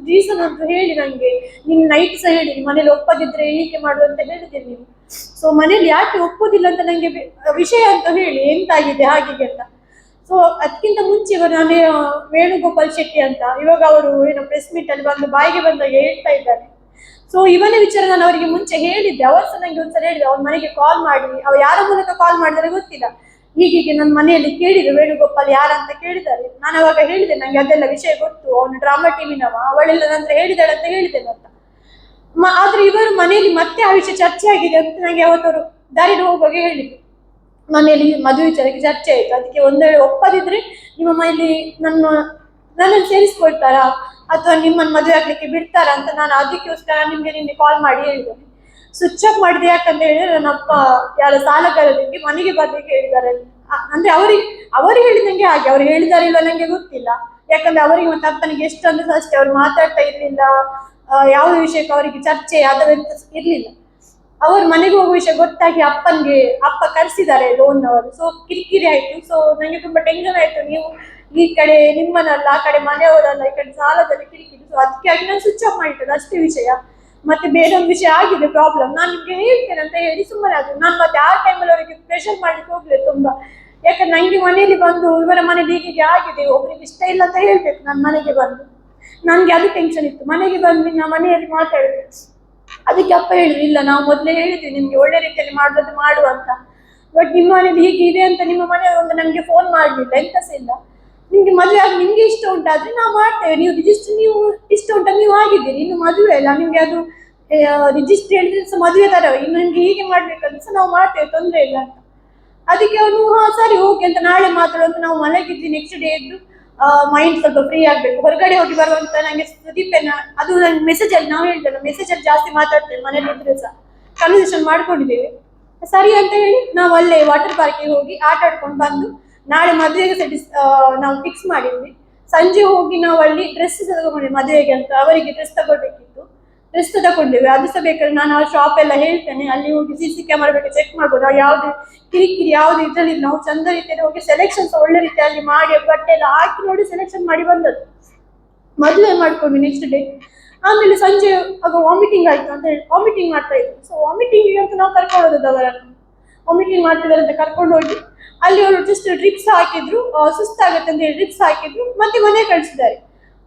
ರೀಸನ್ ಅಂತ ಹೇಳಿ ನಂಗೆ, ನಿನ್ ನೈಟ್ ಸಹ ಹೇಳಿ ಮನೇಲಿ ಒಪ್ಪದಿದ್ರೆ ಹೀಗೆ ಮಾಡುದು ಅಂತ ಹೇಳಿದ್ದೀನಿ ನೀವು. ಸೊ ಮನೇಲಿ ಯಾಕೆ ಒಪ್ಪುದಿಲ್ಲ ಅಂತ ನಂಗೆ ವಿಷಯ ಅಂತ ಹೇಳಿ, ಎಂತಾಗಿದೆ ಹಾಗೆ ಅಂತ. ಸೊ ಅದಕ್ಕಿಂತ ಮುಂಚೆ ಇವರು ನಾನು ವೇಣುಗೋಪಾಲ್ ಶೆಟ್ಟಿ ಅಂತ, ಇವಾಗ ಅವರು ಏನೋ ಪ್ರೆಸ್ ಮೀಟ್ ಅಲ್ಲಿ ಬಂದು ಬಾಯಿಗೆ ಬಂದಾಗ ಹೇಳ್ತಾ ಇದ್ದಾರೆ. ಸೊ ಇವನ ವಿಚಾರ ನಾನು ಅವರಿಗೆ ಮುಂಚೆ ಹೇಳಿದ್ದೆ, ಅವರು ಸಹ ನಂಗೆ ಒಂದ್ಸಲ ಹೇಳಿದ್ರು, ಅವ್ರ ಮನೆಗೆ ಕಾಲ್ ಮಾಡಿ, ಅವ್ರು ಯಾರ ಮೂಲಕ ಕಾಲ್ ಮಾಡಿದರೆ ಗೊತ್ತಿಲ್ಲ, ಹೀಗೆ ನನ್ನ ಮನೆಯಲ್ಲಿ ಕೇಳಿದ್ರು ವೇಣುಗೋಪಾಲ್ ಯಾರಂತ ಕೇಳಿದ್ದಾರೆ. ನಾನು ಅವಾಗ ಹೇಳಿದೆ, ನಂಗೆ ಅದೆಲ್ಲ ವಿಷಯ ಗೊತ್ತು, ಅವನು ಡ್ರಾಮಾ ಟೀಮಿನವ, ಅವಳೆಲ್ಲ ನಂತರ ಹೇಳಿದಾಳೆ ಅಂತ ಹೇಳಿದ್ದೇನೆ ಅಂತ. ಆದ್ರೆ ಇವರು ಮನೆಯಲ್ಲಿ ಮತ್ತೆ ಆ ವಿಷಯ ಚರ್ಚೆ ಆಗಿದೆ ಅಂತ ನಂಗೆ ಅವತ್ತವರು ದಾರಿಲಿ ಹೋಗುವಾಗ ಹೇಳಿದ್ರು, ಮನೆಯಲ್ಲಿ ಮದುವೆ ವಿಚಾರಕ್ಕೆ ಚರ್ಚೆ ಆಯ್ತು, ಅದಕ್ಕೆ ಒಂದು ವೇಳೆ ಒಪ್ಪದಿದ್ರೆ ನಿಮ್ಮ ಮನೆಯಲ್ಲಿ ನನ್ನನ್ನು ಸೇರಿಸ್ಕೊಳ್ತಾರಾ ಅಥವಾ ನಿಮ್ಮನ್ನು ಮದುವೆ ಆಗ್ಲಿಕ್ಕೆ ಬಿಡ್ತಾರಾ ಅಂತ. ನಾನು ಅದಕ್ಕೋಸ್ಕರ ನಿನ್ನೆ ಕಾಲ್ ಮಾಡಿ ಹೇಳಿದ್ದೇನೆ. ಸ್ವಿಚ್ ಆಫ್ ಮಾಡಿದೆ ಯಾಕಂತ ಹೇಳಿದ್ರೆ, ನನ್ನ ಅಪ್ಪ ಯಾರ ಸಾಲಗಾರರಿಗೆ ಮನೆಗೆ ಬರ್ಲಿಕ್ಕೆ ಹೇಳಿದ್ದಾರೆ. ಅಂದ್ರೆ ಅವರು ಹೇಳಿದಂಗೆ ಹಾಗೆ, ಅವ್ರು ಹೇಳಿದಾರೆ ಇಲ್ಲ ನಂಗೆ ಗೊತ್ತಿಲ್ಲ, ಯಾಕಂದ್ರೆ ಅವರಿಗೆ ಮತ್ತೆ ಅಪ್ಪನಿಗೆ ಎಷ್ಟು ಅಂದ್ರೆ ಅಷ್ಟೇ, ಅವ್ರು ಮಾತಾಡ್ತಾ ಇರ್ಲಿಲ್ಲ, ಯಾವುದೇ ವಿಷಯಕ್ಕೆ ಅವರಿಗೆ ಚರ್ಚೆ ಅದರಂತ ಇರ್ಲಿಲ್ಲ. ಅವ್ರು ಮನೆಗೆ ಹೋಗುವ ವಿಷಯ ಗೊತ್ತಾಗಿ ಅಪ್ಪ ಕರೆಸಿದ್ದಾರೆ ಲೋನ್ನವರು. ಸೊ ಕಿರಿಕಿರಿ ಆಯ್ತು. ಸೊ ನಂಗೆ ತುಂಬಾ ಟೆನ್ಷನ್ ಆಯ್ತು, ನೀವು ಈ ಕಡೆ ನಿಮ್ಮನ್ನಲ್ಲ, ಆ ಕಡೆ ಮನೆಯವರಲ್ಲ, ಈ ಕಡೆ ಸಾಲದಲ್ಲಿ ಕಿರಿಕಿರಿ. ಸೊ ಅದಕ್ಕಾಗಿ ನಾನು ಸ್ವಿಚ್ ಆಫ್ ಮಾಡಿಟ್ಟದ್ದು ಅಷ್ಟೇ ವಿಷಯ. ಮತ್ತೆ ಬೇರೆ ಒಂದು ವಿಷಯ ಆಗಿದೆ ಪ್ರಾಬ್ಲಮ್, ನಾನು ನಿಮ್ಗೆ ಹೇಳ್ತೇನೆ ಅಂತ ಹೇಳಿ ಸುಮ್ಮನೆ ಆದ್ರು. ನಾನು ಮತ್ತೆ ಆ ಟೈಮಲ್ಲಿ ಅವರಿಗೆ ಪ್ರೆಷರ್ ಮಾಡ್ಲಿಕ್ಕೆ ಹೋಗ್ಲಿಲ್ಲ ತುಂಬಾ, ಯಾಕಂದ್ರೆ ನಂಗೆ ಮನೆಯಲ್ಲಿ ಬಂದು ಇವರ ಮನೇಲಿ ಹೀಗೆ ಆಗಿದೆ, ಒಬ್ರಿಗೆ ಇಷ್ಟ ಇಲ್ಲ ಅಂತ ಹೇಳ್ಬೇಕು ನನ್ನ ಮನೆಗೆ ಬಂದು, ನನ್ಗೆ ಅದು ಟೆನ್ಷನ್ ಇತ್ತು. ಮನೆಗೆ ಬಂದು ನಾ ಮನೆಯಲ್ಲಿ ಮಾತಾಡಿದೆ, ಅದಕ್ಕೆ ಅಪ್ಪ ಹೇಳಿದ್ರು, ಇಲ್ಲ ನಾವು ಮೊದಲೇ ಹೇಳಿದ್ವಿ ನಿಮ್ಗೆ ಒಳ್ಳೆ ರೀತಿಯಲ್ಲಿ ಮಾಡೋದು ಮಾಡುವ ಅಂತ, ಬಟ್ ನಿಮ್ಮ ಮನೇಲಿ ಹೀಗೆ ಇದೆ ಅಂತ ನಿಮ್ಮ ಮನೆಯವರು ಒಂದು ನಮ್ಗೆ ಫೋನ್ ಮಾಡ್ಲಿಲ್ಲ, ಎಂತಸ ಇಲ್ಲ. ನಿಮ್ಗೆ ಮದುವೆ ಆಗಿ ನಿಮ್ಗೆ ಇಷ್ಟ ಉಂಟಾದ್ರೆ ನಾವು ಮಾಡ್ತೇವೆ, ನೀವು ರಿಜಿಸ್ಟರ್ ನೀವು ಇಷ್ಟ ಉಂಟ ನೀವು ಆಗಿದ್ದೀರಿ, ಇನ್ನು ಮದುವೆ ಅಲ್ಲ, ನಿಮ್ಗೆ ಅದು ರಿಜಿಸ್ಟರ್ ಹೇಳಿದ್ರೆ ಸಹ ಮದುವೆ ತರ, ಇನ್ನು ನಿಮ್ಗೆ ಹೀಗೆ ಮಾಡ್ಬೇಕಂತ ಸಹ ನಾವು ಮಾಡ್ತೇವೆ, ತೊಂದರೆ ಇಲ್ಲ ಅಂತ. ಅದಕ್ಕೆ ಅವನು ಸರಿ ಹೋಗಿ ಅಂತ ನಾಳೆ ಮಾತಾಡುವಂತ ನಾವು ಮಲಗಿದ್ವಿ. ನೆಕ್ಸ್ಟ್ ಡೇ ಎದ್ದು ಮೈಂಡ್ ಸ್ವಲ್ಪ ಫ್ರೀ ಆಗ್ಬೇಕು, ಹೊರಗಡೆ ಹೋಗಿ ಬರುವಂತ ನಂಗೆ ಸುದೀಪನ ಅದು ನಂಗೆ ಮೆಸೇಜ್ ಅಲ್ಲಿ ನಾವು ಹೇಳ್ತೇವೆ, ಮೆಸೇಜ್ ಅಲ್ಲಿ ಜಾಸ್ತಿ ಮಾತಾಡ್ತೇವೆ ಮನೇಲಿ ಇದ್ರೆ ಸಹ, ಕನ್ವರ್ಸೇಷನ್ ಮಾಡ್ಕೊಂಡಿದ್ದೇವೆ. ಸರಿ ಅಂತ ಹೇಳಿ ನಾವು ಅಲ್ಲೇ ವಾಟರ್ ಪಾರ್ಕಿಗೆ ಹೋಗಿ ಆಟ ಆಡ್ಕೊಂಡು ಬಂದು ನಾಳೆ ಮದುವೆಗೆ ನಾವು ಫಿಕ್ಸ್ ಮಾಡಿದ್ವಿ. ಸಂಜೆ ಹೋಗಿ ನಾವು ಅಲ್ಲಿ ಡ್ರೆಸ್ ತಗೊಂಡಿದ್ವಿ ಮದುವೆಗೆ ಅಂತ, ಅವರಿಗೆ ಡ್ರೆಸ್ ತಗೊಳ್ಬೇಕಿತ್ತು. ಡ್ರೆಸ್ ತಗೊಂಡಿವಿ. ಅದು ಸಹ ಬೇಕಾದ್ರೆ ನಾನು ಆ ಶಾಪ್ ಎಲ್ಲ ಹೇಳ್ತೇನೆ, ಅಲ್ಲಿ ಹೋಗಿ CC ಕ್ಯಾಮರಾ ಬೇಕು ಚೆಕ್ ಮಾಡ್ಬೋದು. ನಾವು ಯಾವ್ದು ಕಿರಿಕಿರಿ ಯಾವ್ದು ಇದ್ರಲ್ಲಿ ನಾವು ಚಂದ ರೀತಿಯಲ್ಲಿ ಹೋಗಿ ಸೆಲೆಕ್ಷನ್ಸ್ ಒಳ್ಳೆ ರೀತಿಯಲ್ಲಿ ಮಾಡಿ ಬಟ್ಟೆ ಎಲ್ಲ ಹಾಕಿ ನೋಡಿ ಸೆಲೆಕ್ಷನ್ ಮಾಡಿ ಬಂದದ್ದು. ಮದುವೆ ಮಾಡ್ಕೊಂಡ್ವಿ ನೆಕ್ಸ್ಟ್ ಡೇ. ಆಮೇಲೆ ಸಂಜೆ ಆಗ ವಾಮಿಟಿಂಗ್ ಆಯ್ತು ಅಂತ ಹೇಳಿ ವಾಮಿಟಿಂಗ್ ಮಾಡ್ತಾ ಇದ್ರು. ಸೊ ವಾಮಿಟಿಂಗ್ ಅಂತ ನಾವು ಕರ್ಕೊಂಡು ಹೋದದ್ದು ಅವರನ್ನು. ವಾಮಿಟಿಂಗ್ ಮಾಡ್ತಿದ್ದಾರೆ ಅಂತ ಕರ್ಕೊಂಡು ಹೋಗಿ ಅಲ್ಲಿ ಅವರು ಜಸ್ಟ್ ಡ್ರಿಪ್ಸ್ ಹಾಕಿದ್ರು, ಸುಸ್ತಾಗತ್ತೆ ಅಂತ ಹೇಳಿ ಡ್ರಿಪ್ಸ್ ಹಾಕಿದ್ರು, ಮತ್ತೆ ಮನೆ ಕಳಿಸಿದ್ದಾರೆ.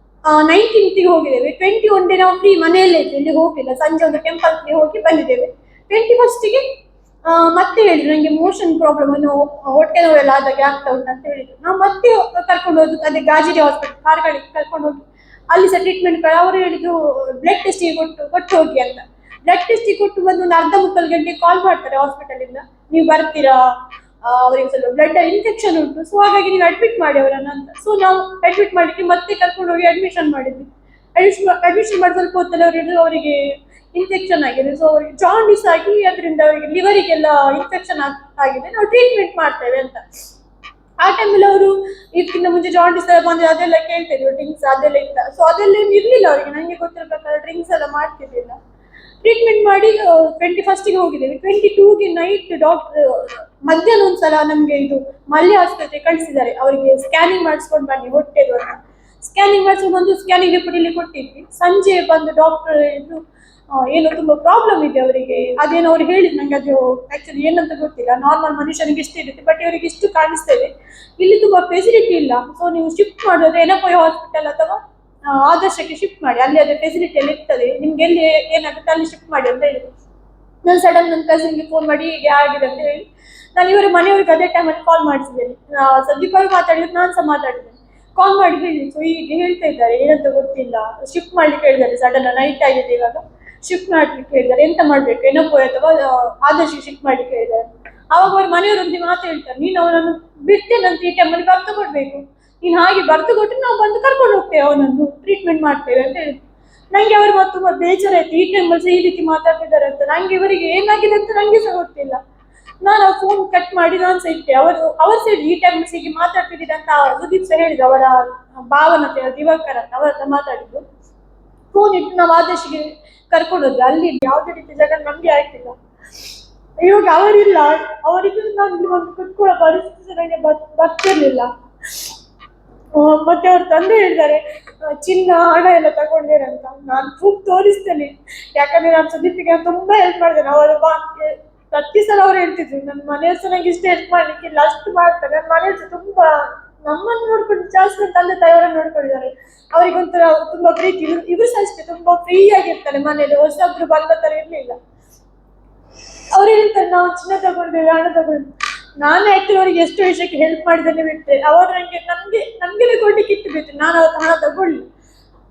19th ಹೋಗಿದ್ದೇವೆ. 21 ಡೇ ನಾವು ಫ್ರೀ ಮನೆಯಲ್ಲೇ ಇದ್ವಿ, ಇಲ್ಲಿ ಹೋಗಿಲ್ಲ. ಸಂಜೆ ಒಂದು ಟೆಂಪಲ್ಗೆ ಹೋಗಿ ಬಂದಿದ್ದೇವೆ. 21st ಮತ್ತೆ ಹೇಳಿದ್ರು ನಂಗೆ ಮೋಷನ್ ಪ್ರಾಬ್ಲಮ್, ಹೊಟ್ಟೆ ನೋವೆಲ್ಲ ಆದಾಗೆ ಆಗ್ತಾ ಉಂಟು ಅಂತ ಹೇಳಿದ್ರು. ನಾವು ಮತ್ತೆ ಕರ್ಕೊಂಡು ಹೋದ್ರು ಅದೇ ಗಾಜಿರಿ ಹಾಸ್ಪಿಟಲ್ ಕಾರ್ಗಳಿಗೆ ಕರ್ಕೊಂಡು ಹೋಗಿ ಅಲ್ಲಿ ಸಹ ಟ್ರೀಟ್ಮೆಂಟ್ ಅವರು ಹೇಳಿದ್ರು ಬ್ಲಡ್ ಟೆಸ್ಟಿಗೆ ಕೊಟ್ಟು ಹೋಗಿ ಅಂತ. ಬ್ಲಡ್ ಟೆಸ್ಟಿಗೆ ಕೊಟ್ಟು ಬಂದು ಒಂದು ಅರ್ಧ ಮುಕ್ಕಾಲು ಗಂಟೆ ಕಾಲ್ ಮಾಡ್ತಾರೆ ಹಾಸ್ಪಿಟಲ್ ಇಂದ, ನೀವು ಬರ್ತೀರಾ, ಅವರಿಗೆ ಸ್ವಲ್ಪ ಬ್ಲಡ್ ಇನ್ಫೆಕ್ಷನ್ ಉಂಟು, ಸೊ ಹಾಗಾಗಿ ನೀವು ಅಡ್ಮಿಟ್ ಮಾಡಿ ಅವರನ್ನ ಅಂತ. ಸೊ ನಾವು ಅಡ್ಮಿಟ್ ಮಾಡಲಿಕ್ಕೆ ಮತ್ತೆ ಕರ್ಕೊಂಡು ಹೋಗಿ ಅಡ್ಮಿಷನ್ ಮಾಡಿದ್ವಿ. ಅಡ್ಮಿಷನ್ ಮಾಡಿ ಸ್ವಲ್ಪ ಹೊತ್ತಲ್ಲಿ ಅವರಿಗೆ ಇನ್ಫೆಕ್ಷನ್ ಆಗಿದೆ, ಸೊ ಅವರಿಗೆ ಜಾಂಡಿಸ್ ಆಗಿ ಅದರಿಂದ ಅವರಿಗೆ ಲಿವರಿಗೆಲ್ಲ ಇನ್ಫೆಕ್ಷನ್ ಆಗಿದೆ, ನಾವು ಟ್ರೀಟ್ಮೆಂಟ್ ಮಾಡ್ತೇವೆ ಅಂತ. ಆ ಟೈಮಲ್ಲಿ ಅವರು ಇದಕ್ಕಿಂತ ಮುಂಚೆ ಜಾಂಡಿಸ್ ಬಂದ್ರೆ ಅದೆಲ್ಲ ಕೇಳ್ತಿದ್ರು, ಡ್ರಿಂಕ್ಸ್ ಅದೆಲ್ಲ ಇತ್ತ. ಸೊ ಅದೆಲ್ಲ ಏನು ಇರ್ಲಿಲ್ಲ ಅವರಿಗೆ, ನಂಗೆ ಗೊತ್ತಿರೋ ಪ್ರಕಾರ ಡ್ರಿಂಕ್ಸ್ ಎಲ್ಲ ಮಾಡ್ತಿರ್ಲಿಲ್ಲ. ಟ್ರೀಟ್ಮೆಂಟ್ ಮಾಡಿ 21st ಹೋಗಿದ್ದೇವೆ. 22ಗೆ ನೈಟ್ ಡಾಕ್ಟರ್ ಮಧ್ಯಾಹ್ನ ಒಂದ್ಸಲ ನಮ್ಗೆ ಇದು ಮಲ್ಯ ಆಸ್ಪತ್ರೆ ಕಳಿಸಿದ್ದಾರೆ, ಅವರಿಗೆ ಸ್ಕ್ಯಾನಿಂಗ್ ಮಾಡಿಸ್ಕೊಂಡು ಬನ್ನಿ ಹೊಟ್ಟೆದು ಅಂತ. ಸ್ಕ್ಯಾನಿಂಗ್ ಮಾಡಿಸ್ಕೊಂಡು ಬಂದು ಸ್ಕ್ಯಾನಿಂಗ್ ರಿಪೋರ್ಟ್ ಇಲ್ಲಿ ಕೊಟ್ಟಿದ್ವಿ. ಸಂಜೆ ಬಂದು ಡಾಕ್ಟರ್ ಇದು ಏನೋ ತುಂಬಾ ಪ್ರಾಬ್ಲಮ್ ಇದೆ ಅವರಿಗೆ, ಅದೇನೋ ಅವ್ರು ಹೇಳಿದ್ರು. ನಂಗೆ ಅದು ಆಕ್ಚುಲಿ ಏನಂತ ಗೊತ್ತಿಲ್ಲ. ನಾರ್ಮಲ್ ಮನುಷ್ಯನಿಗೆ ಇಷ್ಟು ಇರುತ್ತೆ, ಬಟ್ ಇವರಿಗೆ ಇಷ್ಟು ಕಾಣಿಸ್ತೇವೆ. ಇಲ್ಲಿ ತುಂಬಾ ಫೆಸಿಲಿಟಿ ಇಲ್ಲ, ಸೊ ನೀವು ಶಿಫ್ಟ್ ಮಾಡೋದು ಎನಪೋಯ ಹಾಸ್ಪಿಟಲ್ ಅಥವಾ ಆದರ್ಶಕ್ಕೆ ಶಿಫ್ಟ್ ಮಾಡಿ, ಅಲ್ಲಿ ಅದೇ ಫೆಸಿಲಿಟಿ ಅಲ್ಲಿ ಇರ್ತದೆ, ನಿಮ್ಗೆ ಎಲ್ಲಿ ಏನಾಗುತ್ತೆ ಅಲ್ಲಿ ಶಿಫ್ಟ್ ಮಾಡಿ ಅಂತ ಹೇಳಿದ್ರು. ನಾನು ಸಡನ್ ನನ್ನ ಕಸಿನ್ಗೆ ಫೋನ್ ಮಾಡಿ ಹೀಗೆ ಆಗಿದೆ ಅಂತ ಹೇಳಿ ನಾನು ಇವರ ಮನೆಯವ್ರಿಗೆ ಅದೇ ಟೈಮಲ್ಲಿ ಕಾಲ್ ಮಾಡಿಸಿದ್ದೇನೆ. ಸಂದೀಪ್ ಅವರು ಮಾತಾಡಿದ್ರು, ನಾನು ಸಹ ಮಾತಾಡಿದ್ದೇನೆ. ಕಾಲ್ ಮಾಡಿ ಹೇಳಿ, ಸೊ ಹೀಗೆ ಹೇಳ್ತಾ ಇದ್ದಾರೆ, ಏನಂತ ಗೊತ್ತಿಲ್ಲ, ಶಿಫ್ಟ್ ಮಾಡ್ಲಿಕ್ಕೆ ಹೇಳಿದ್ದಾರೆ, ಸಡನ್ ನೈಟ್ ಆಗಿದೆ, ಇವಾಗ ಶಿಫ್ಟ್ ಮಾಡ್ಲಿಕ್ಕೆ ಹೇಳಿದ್ದಾರೆ, ಎಂತ ಮಾಡ್ಬೇಕು, ಏನಪ್ಪೋ ಅಥವಾ ಆದರ್ಶ ಶಿಫ್ಟ್ ಮಾಡ್ಲಿಕ್ಕೆ ಹೇಳಿದ್ದಾರೆ. ಅವಾಗ ಅವ್ರ ಮನೆಯವರೊಂದಿಗೆ ಮಾತು ಹೇಳ್ತಾರೆ, ನೀನು ಅವನನ್ನು ಬಿಡ್ತೇನಂತ ಈ ಟೈಮಲ್ಲಿ ಬರ್ತು ಕೊಡ್ಬೇಕು, ನೀನು ಹಾಗೆ ಬರ್ದು ಕೊಟ್ಟರೆ ನಾವು ಬಂದು ಕರ್ಕೊಂಡು ಹೋಗ್ತೇವೆ, ಅವನನ್ನು ಟ್ರೀಟ್ಮೆಂಟ್ ಮಾಡ್ತೇವೆ ಅಂತ ಹೇಳಿದ್ರು. ನಂಗೆ ಅವರು ಮತ್ತೆ ತುಂಬಾ ಬೇಜಾರಾಯ್ತು, ಈ ಟೈಮಲ್ಲಿ ಈ ರೀತಿ ಮಾತಾಡ್ತಿದ್ದಾರೆ ಅಂತ. ನಂಗೆ ಇವರಿಗೆ ಏನಾಗಿದೆ ಅಂತ ನಂಗೆ ಸಹ ಗೊತ್ತಿಲ್ಲ. ನಾನು ಆ ಫೋನ್ ಕಟ್ ಮಾಡಿ ನಾನು ಸಹ ಇಟ್ಟೆ. ಅವ್ರ ಸೈಡ್ ಈ ಟೈಮಲ್ಲಿ ಹೀಗೆ ಮಾತಾಡ್ತಿದ್ದೀರ ಅಂತ ಸುದೀಪ್ ಸಹ ಹೇಳಿದ್ರು, ಅವರ ಭಾವನತೆ ದಿವಾಕರ್ ಅಂತ ಅವರ ಹತ್ರ ಮಾತಾಡಿದ್ದು. ಫೋನ್ ಇಟ್ಟು ನಾವು ಆದರ್ಶಿಗೆ ಕರ್ಕೊಂಡು ಹೋದ್ವಿ. ಅಲ್ಲಿ ಯಾವುದೇ ರೀತಿ ಜಾಗ ನಮ್ಗೆ ಆಗ್ತಿಲ್ಲ. ಇವಾಗ ಅವರಿಲ್ಲ, ಅವರಿದ್ದು ನಾನು ಒಂದು ಕುತ್ಕೊಳ್ಳೋ ಪರಿಸ್ಥಿತಿ ನನಗೆ ಬರ್ತಿರ್ಲಿಲ್ಲ. ಮತ್ತೆ ಅವ್ರ ತಂದೆ ಹೇಳಿದ್ದಾರೆ ಚಿನ್ನ ಹಣ ಎಲ್ಲ ತಗೊಂಡಿರಂತ. ನಾನು ಪ್ರೂಫ್ ತೋರಿಸ್ತೇನೆ, ಯಾಕಂದ್ರೆ ನಾನು ಸುದೀಪಿಗೆ ತುಂಬಾ ಹೆಲ್ಪ್ ಮಾಡಿದ್ದೇನೆ. ಅವರು ಪ್ರತಿ ಸಲ ಅವ್ರು ಹೇಳ್ತಿದ್ರು, ನನ್ನ ಮನೆಯವ್ರು ನಂಗೆ ಇಷ್ಟು ಹೆಲ್ಪ್ ಮಾಡ್ಲಿಕ್ಕಿಲ್ಲ, ಅಷ್ಟು ಮಾಡ್ತಾರೆ. ನನ್ನ ಮನೆಯವ್ರು ತುಂಬಾ ನಮ್ಮನ್ನು ನೋಡ್ಕೊಂಡು ಜಾಸ್ತಿ ತಂದೆ ತಾಯಿಯವರನ್ನು ನೋಡ್ಕೊಂಡಿದ್ದಾರೆ. ಅವರಿಗೊಂಥರ ತುಂಬಾ ಪ್ರೀತಿ. ಇವರು ಸಹ ಅಷ್ಟೇ ತುಂಬಾ ಫ್ರೀ ಆಗಿರ್ತಾರೆ ಮನೇಲಿ, ಹೊಸಬ್ರು ಬಂದ ತರ ಇರ್ಲಿಲ್ಲ. ಅವ್ರು ಹೇಳ್ತಾರೆ ನಾವು ಚಿನ್ನ ತಗೊಂಡಿದ್ದೇವೆ, ಹಣ ತಗೊಂಡು. ನಾನು ಆಕ್ಚುಲಿ ಅವರಿಗೆ ಎಷ್ಟು ವಿಷಯಕ್ಕೆ ಹೆಲ್ಪ್ ಮಾಡಿದ್ದೇನೆ ಬಿಟ್ಟರೆ, ಅವರು ನಮ್ಗೆ ಕೊಡ್ಲಿಕ್ಕೆ ಇಟ್ಟು ಬಿಟ್ಟು ನಾನು ಅವತ್ತು ಹಣ ತಗೊಳ್ಳಿ.